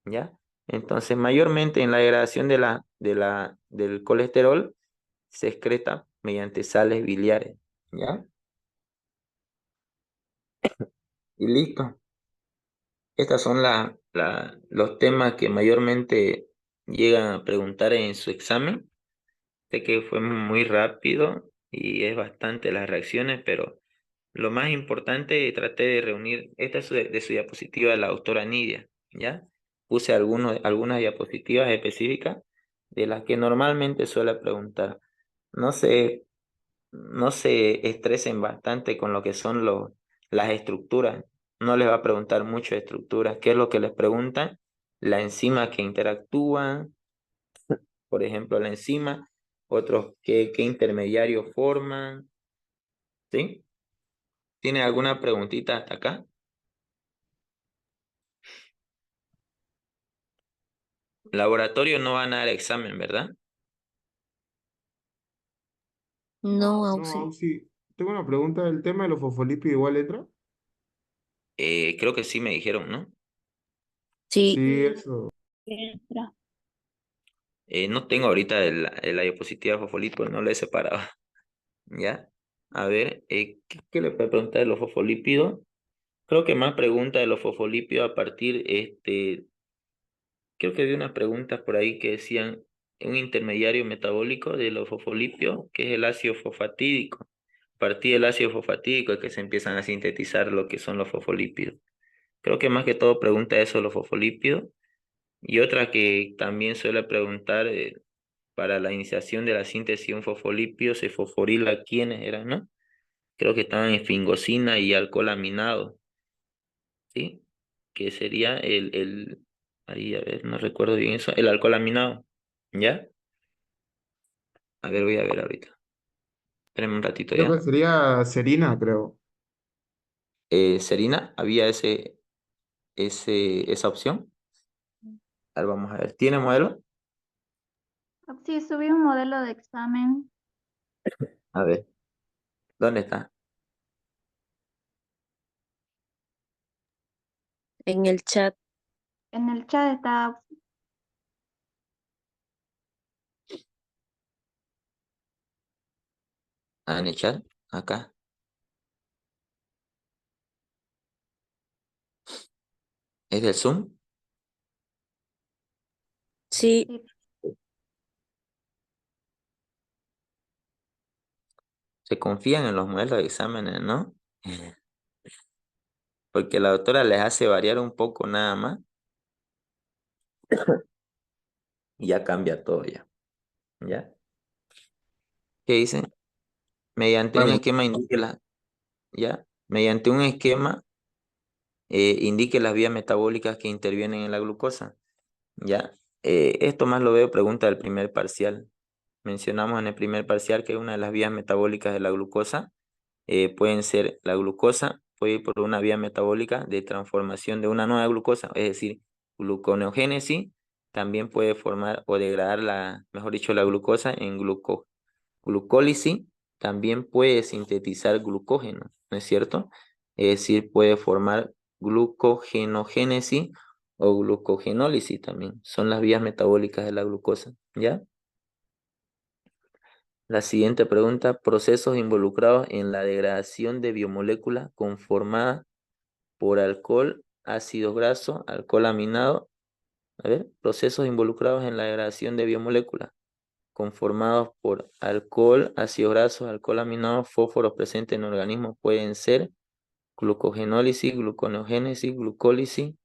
¿ya? Entonces, mayormente en la degradación del colesterol, se excreta mediante sales biliares, ¿ya? Y listo. Estos son los temas que mayormente llegan a preguntar en su examen. Sé que fue muy rápido y es bastante las reacciones, pero lo más importante, traté de reunir, esta es de su diapositiva de la doctora Nidia, ¿ya? Puse algunas diapositivas específicas de las que normalmente suele preguntar. No sé, no se estresen bastante con lo que son las estructuras. No les va a preguntar mucho de estructuras. ¿Qué es lo que les preguntan? La enzima que interactúa, por ejemplo, la enzima, otros qué intermediarios forman, ¿sí? ¿Tiene alguna preguntita hasta acá? Laboratorio no van a dar examen, ¿verdad?
No,
No,
Auxi.
Auxi, tengo una pregunta. ¿El tema de los fosfolípidos igual entra?
Creo que sí me dijeron, ¿no?
Sí,
Sí, eso.
entra.
No tengo ahorita la diapositiva de fosfolípidos, no la he separado. ¿Ya? A ver, ¿qué le puedo preguntar de los fosfolípidos? Creo que más preguntas de los fosfolípidos a partir, creo que vi unas preguntas por ahí que decían un intermediario metabólico de los fosfolípidos, que es el ácido fosfatídico. A partir del ácido fosfatídico es que se empiezan a sintetizar lo que son los fosfolípidos. Creo que más que todo pregunta eso de los fosfolípidos. Y otra que también suele preguntar, para la iniciación de la síntesis de un fosfolípido, se fosforila quiénes eran, ¿no? Creo que estaban en esfingosina y alcohol aminado, ¿sí? Que sería ahí, a ver, no recuerdo bien eso, el alcohol aminado, ¿ya? A ver, voy a ver ahorita. Espérenme un ratito,
Creo
¿ya?
que sería serina, creo.
Serena, ¿había esa opción? A ver, vamos a ver. ¿Tiene modelo?
Sí, subí un modelo de examen.
A ver, ¿dónde está?
En el chat.
En el chat está.
Ah, en el chat, acá. ¿Es del Zoom?
Sí,
Sí,
Se confían en los modelos de exámenes, ¿no? Porque la doctora les hace variar un poco nada más y ya cambia todo ya. ¿Ya? ¿Qué dicen? Mediante un esquema indique ¿ya? Mediante un esquema indique las vías metabólicas que intervienen en la glucosa. ¿Ya? Esto más lo veo pregunta del primer parcial. Mencionamos en el primer parcial que una de las vías metabólicas de la glucosa pueden ser la glucosa, puede ir por una vía metabólica de transformación de una nueva glucosa, es decir, gluconeogénesis, también puede formar o degradar mejor dicho, la glucosa en glucólisis, también puede sintetizar glucógeno, ¿no es cierto? Es decir, puede formar glucogenogénesis o glucogenólisis también, son las vías metabólicas de la glucosa, ¿ya? La siguiente pregunta, procesos involucrados en la degradación de biomoléculas conformadas por alcohol, ácido graso, alcohol aminado. A ver, procesos involucrados en la degradación de biomoléculas conformados por alcohol, ácido graso, alcohol aminado, fósforos presentes en organismos pueden ser glucogenólisis, gluconeogénesis, glucólisis,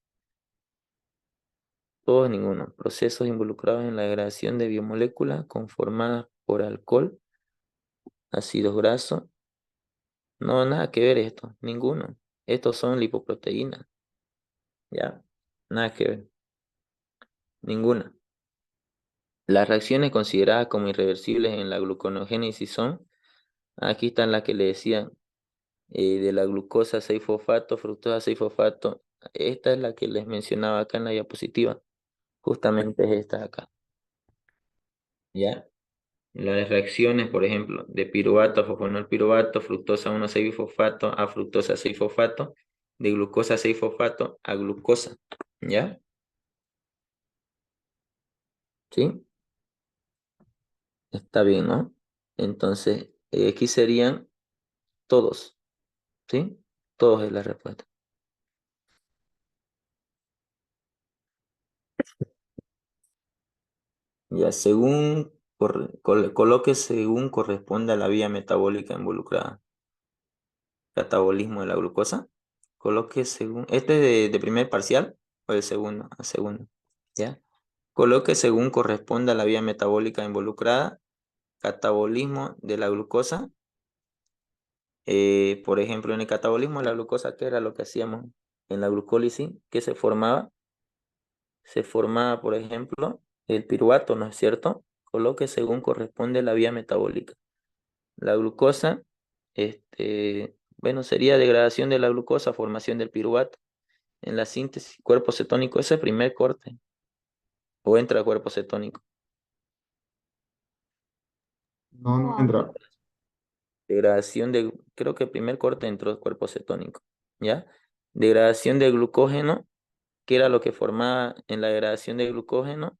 todos ninguno. Procesos involucrados en la degradación de biomoléculas conformadas por alcohol, ácidos grasos. No, nada que ver esto, ninguno. Estos son lipoproteínas, ya, nada que ver, ninguna. Las reacciones consideradas como irreversibles en la gluconeogénesis son, aquí están las que le decían, de la glucosa 6-fosfato, fructosa 6-fosfato. Esta es la que les mencionaba acá en la diapositiva, justamente es esta de acá, ya. Las reacciones, por ejemplo, de piruvato a fosfonol piruvato, fructosa 1,6-fosfato a fructosa 6-fosfato, de glucosa 6-fosfato a glucosa, ¿ya? ¿Sí? Está bien, ¿no? Entonces, aquí serían todos, ¿sí? Todos es la respuesta. Ya, coloque según corresponde a la vía metabólica involucrada. Catabolismo de la glucosa. Coloque según, ¿este es de primer parcial o de segundo? A segundo, ¿ya? Coloque según corresponde a la vía metabólica involucrada. Catabolismo de la glucosa. Por ejemplo, en el catabolismo de la glucosa, ¿qué era lo que hacíamos en la glucólisis? ¿Qué se formaba? Se formaba, por ejemplo, el piruvato, ¿no es cierto? Coloque según corresponde la vía metabólica. La glucosa, bueno, sería degradación de la glucosa, formación del piruvato. En la síntesis, cuerpo cetónico, ese primer corte, o entra cuerpo cetónico.
No, no
wow.
entra.
Degradación creo que el primer corte entró el cuerpo cetónico, ¿ya? Degradación de glucógeno, ¿qué era lo que formaba en la degradación de glucógeno?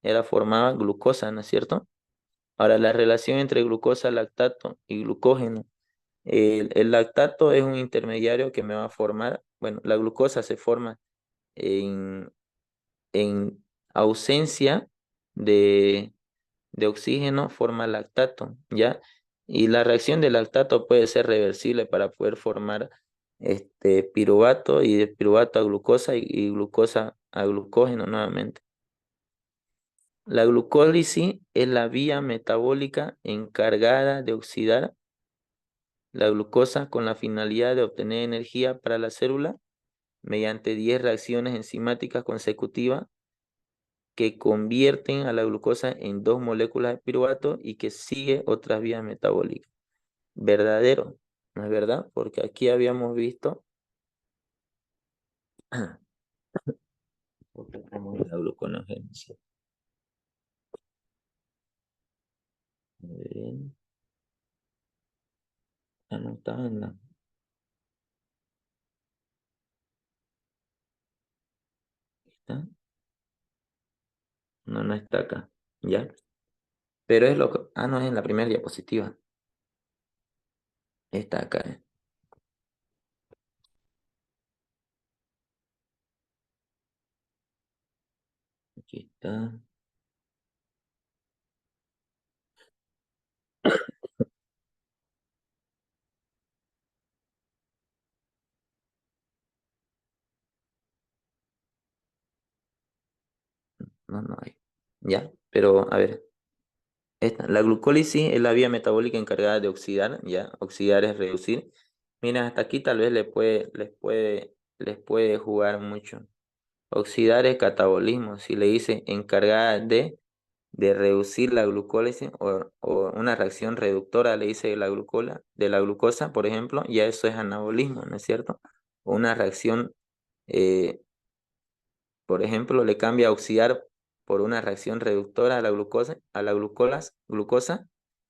Era formaba glucosa, ¿no es cierto? Ahora, la relación entre glucosa, lactato y glucógeno. El lactato es un intermediario que me va a formar, bueno, la glucosa se forma en, en ausencia de, de oxígeno, forma lactato, ¿ya? Y la reacción de lactato puede ser reversible para poder formar piruvato y de piruvato a glucosa y glucosa a glucógeno nuevamente. La glucólisis es la vía metabólica encargada de oxidar la glucosa con la finalidad de obtener energía para la célula mediante 10 reacciones enzimáticas consecutivas que convierten a la glucosa en dos moléculas de piruvato y que sigue otras vías metabólicas. Verdadero. ¿No es verdad? Porque aquí habíamos visto porque tenemos la gluconeogénesis. Muy bien. No estaba en la... ¿Está? No, no está acá. ¿Ya? Pero es lo que... Ah, no, es en la primera diapositiva. Está acá. Aquí está. No, no hay. ¿Ya? Pero, a ver. La glucólisis es la vía metabólica encargada de oxidar, ¿ya? Oxidar es reducir. Mira, hasta aquí tal vez les puede jugar mucho. Oxidar es catabolismo. Si le dice encargada de reducir la glucólisis o una reacción reductora, le dice de la glucosa, por ejemplo, ya eso es anabolismo, ¿no es cierto? O una reacción, eh, por ejemplo, le cambia a oxidar por una reacción reductora a la glucosa, glucosa,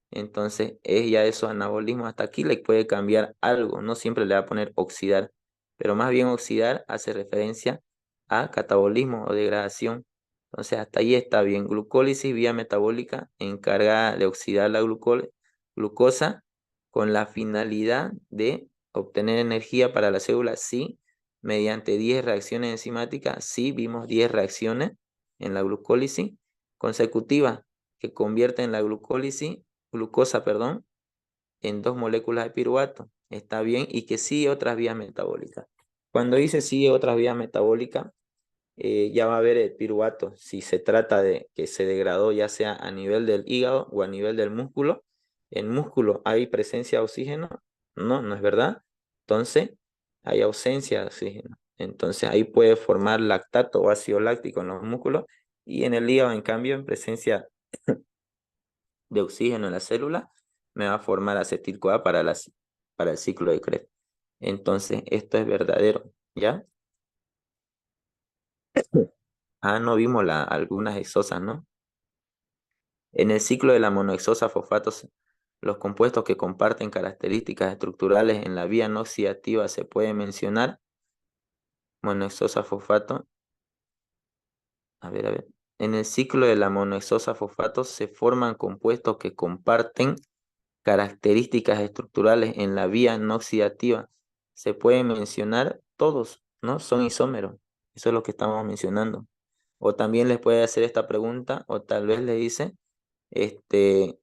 entonces es ya eso anabolismo. Hasta aquí le puede cambiar algo, no siempre le va a poner oxidar, pero más bien oxidar hace referencia a catabolismo o degradación. Entonces hasta ahí está bien. Glucólisis, vía metabólica encargada de oxidar la glucosa con la finalidad de obtener energía para la célula, sí, mediante 10 reacciones enzimáticas, sí, vimos 10 reacciones en la glucólisis consecutivas que convierten la glucosa, perdón, en dos moléculas de piruvato. Está bien, y que sigue otras vías metabólicas. Cuando dice sigue otras vías metabólicas, ya va a haber el piruvato. Si se trata de que se degradó ya sea a nivel del hígado o a nivel del músculo, ¿en músculo hay presencia de oxígeno? No, no es verdad. Entonces, hay ausencia de oxígeno. Entonces, ahí puede formar lactato o ácido láctico en los músculos, y en el hígado, en cambio, en presencia de oxígeno en la célula, me va a formar acetil-CoA para el ciclo de Krebs. Entonces, esto es verdadero, ¿ya? Ah, no vimos algunas exosas, ¿no? En el ciclo de la monoexosa fosfatos, los compuestos que comparten características estructurales en la vía no oxidativa se puede mencionar. Monoexosa fosfato. A ver, a ver. En el ciclo de la monoexosa fosfatos se forman compuestos que comparten características estructurales en la vía no oxidativa. Se pueden mencionar todos, ¿no? Son isómeros. Eso es lo que estamos mencionando. O también les puede hacer esta pregunta, o tal vez le dice, este,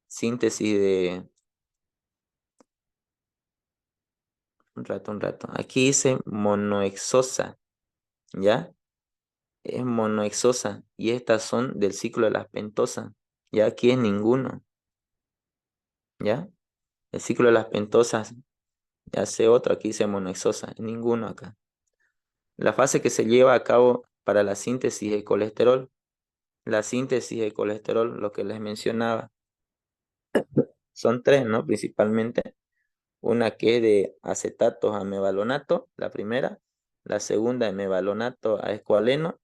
síntesis de... un rato. Aquí dice monoexosa, ¿ya? Es monoexosa, y estas son del ciclo de las pentosas. Ya aquí es ninguno, ¿ya? El ciclo de las pentosas, ya hace otro, aquí dice monoexosa, ninguno acá. La fase que se lleva a cabo para la síntesis de colesterol, la síntesis de colesterol, lo que les mencionaba, son tres, ¿no? Principalmente, una que es de acetatos a mevalonato, la primera, la segunda de mevalonato a escualeno,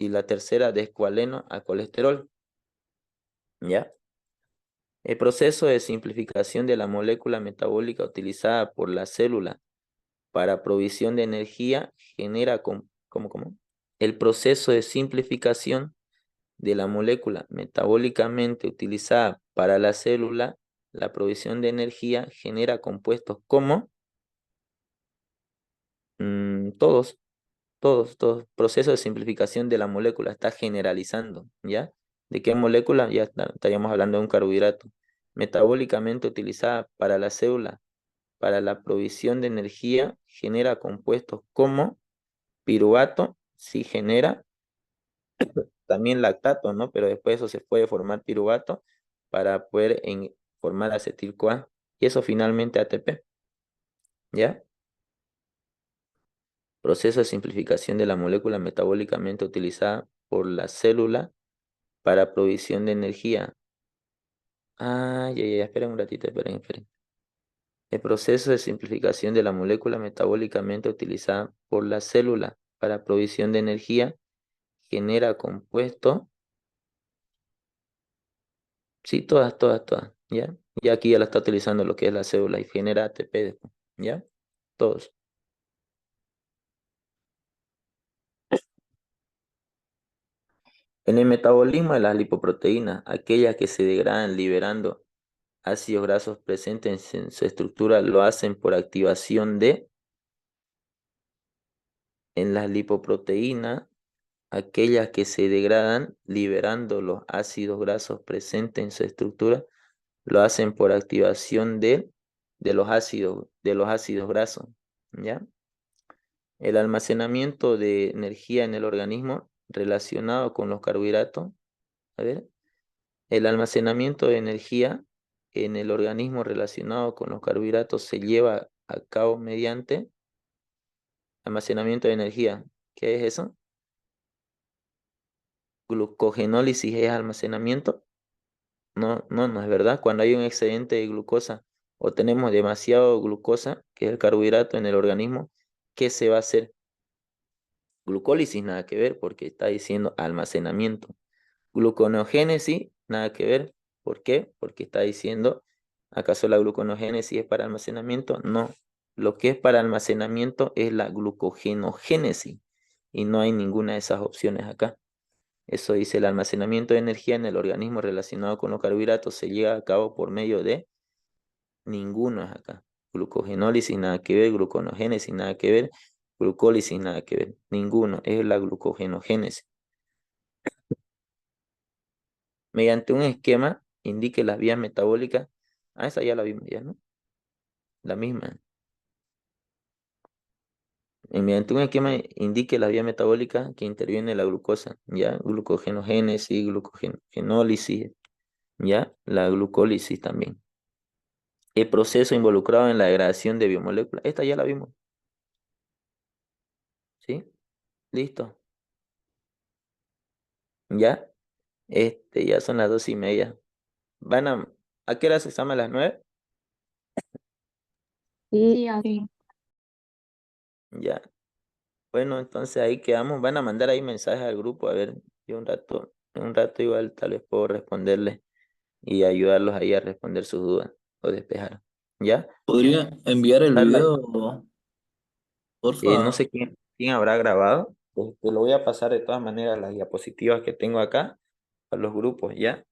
y la tercera de escualeno a colesterol, ¿ya? El proceso de simplificación de la molécula metabólica utilizada por la célula para provisión de energía genera, ¿cómo? El proceso de simplificación de la molécula metabólicamente utilizada para la célula, la provisión de energía genera compuestos como todos. Todos. Proceso de simplificación de la molécula está generalizando, ¿ya? ¿De qué molécula? Ya estaríamos hablando de un carbohidrato. Metabólicamente utilizada para la célula, para la provisión de energía, genera compuestos como piruvato, sí genera, también lactato, ¿no? Pero después eso se puede formar piruvato para poder formar acetil-CoA, y eso finalmente ATP, ¿ya? Proceso de simplificación de la molécula metabólicamente utilizada por la célula para provisión de energía. Ah, ya, esperen un ratito, esperen. El proceso de simplificación de la molécula metabólicamente utilizada por la célula para provisión de energía genera compuestos. Sí, todas, ¿ya? Y aquí ya la está utilizando lo que es la célula y genera ATP después, ¿ya? Todos. En el metabolismo de las lipoproteínas, aquellas que se degradan liberando ácidos grasos presentes en su estructura lo hacen por activación en las lipoproteínas, aquellas que se degradan liberando los ácidos grasos presentes en su estructura lo hacen por activación de los ácidos grasos, ¿ya? El almacenamiento de energía en el organismo relacionado con los carbohidratos. A ver, el almacenamiento de energía en el organismo relacionado con los carbohidratos se lleva a cabo mediante almacenamiento de energía. ¿Qué es eso? Glucogenólisis es almacenamiento. No es verdad. Cuando hay un excedente de glucosa o tenemos demasiado glucosa, que es el carbohidrato en el organismo, ¿qué se va a hacer? Glucólisis, nada que ver, porque está diciendo almacenamiento. Gluconeogénesis, nada que ver. ¿Por qué? Porque está diciendo, ¿acaso la gluconeogénesis es para almacenamiento? No. Lo que es para almacenamiento es la glucogenogénesis y no hay ninguna de esas opciones acá. Eso dice el almacenamiento de energía en el organismo relacionado con los carbohidratos se lleva a cabo por medio de ninguno es acá. Glucogenólisis, nada que ver. Gluconeogénesis, nada que ver. Glucólisis, nada que ver. Ninguno. Es la glucogenogénesis. Mediante un esquema, indique las vías metabólicas. Ah, esa ya la vimos ya, ¿no? La misma. Mediante un esquema, indique las vías metabólicas que interviene la glucosa, ¿ya? Glucogenogénesis, glucogenólisis, ¿ya? La glucólisis también. El proceso involucrado en la degradación de biomoléculas. Esta ya la vimos. ¿Sí? Listo. ¿Ya? Ya son las 2:30. ¿A qué hora se llama? ¿A las 9?
Sí,
Sí, así.
Ya. Bueno, entonces ahí quedamos. Van a mandar ahí mensajes al grupo. A ver, yo un rato igual tal vez puedo responderles y ayudarlos ahí a responder sus dudas o despejar. ¿Ya?
¿Podría enviar el
Carla,
video,
no
porfa?
sé quién habrá grabado. Te lo voy a pasar de todas maneras las diapositivas que tengo acá a los grupos, ¿ya?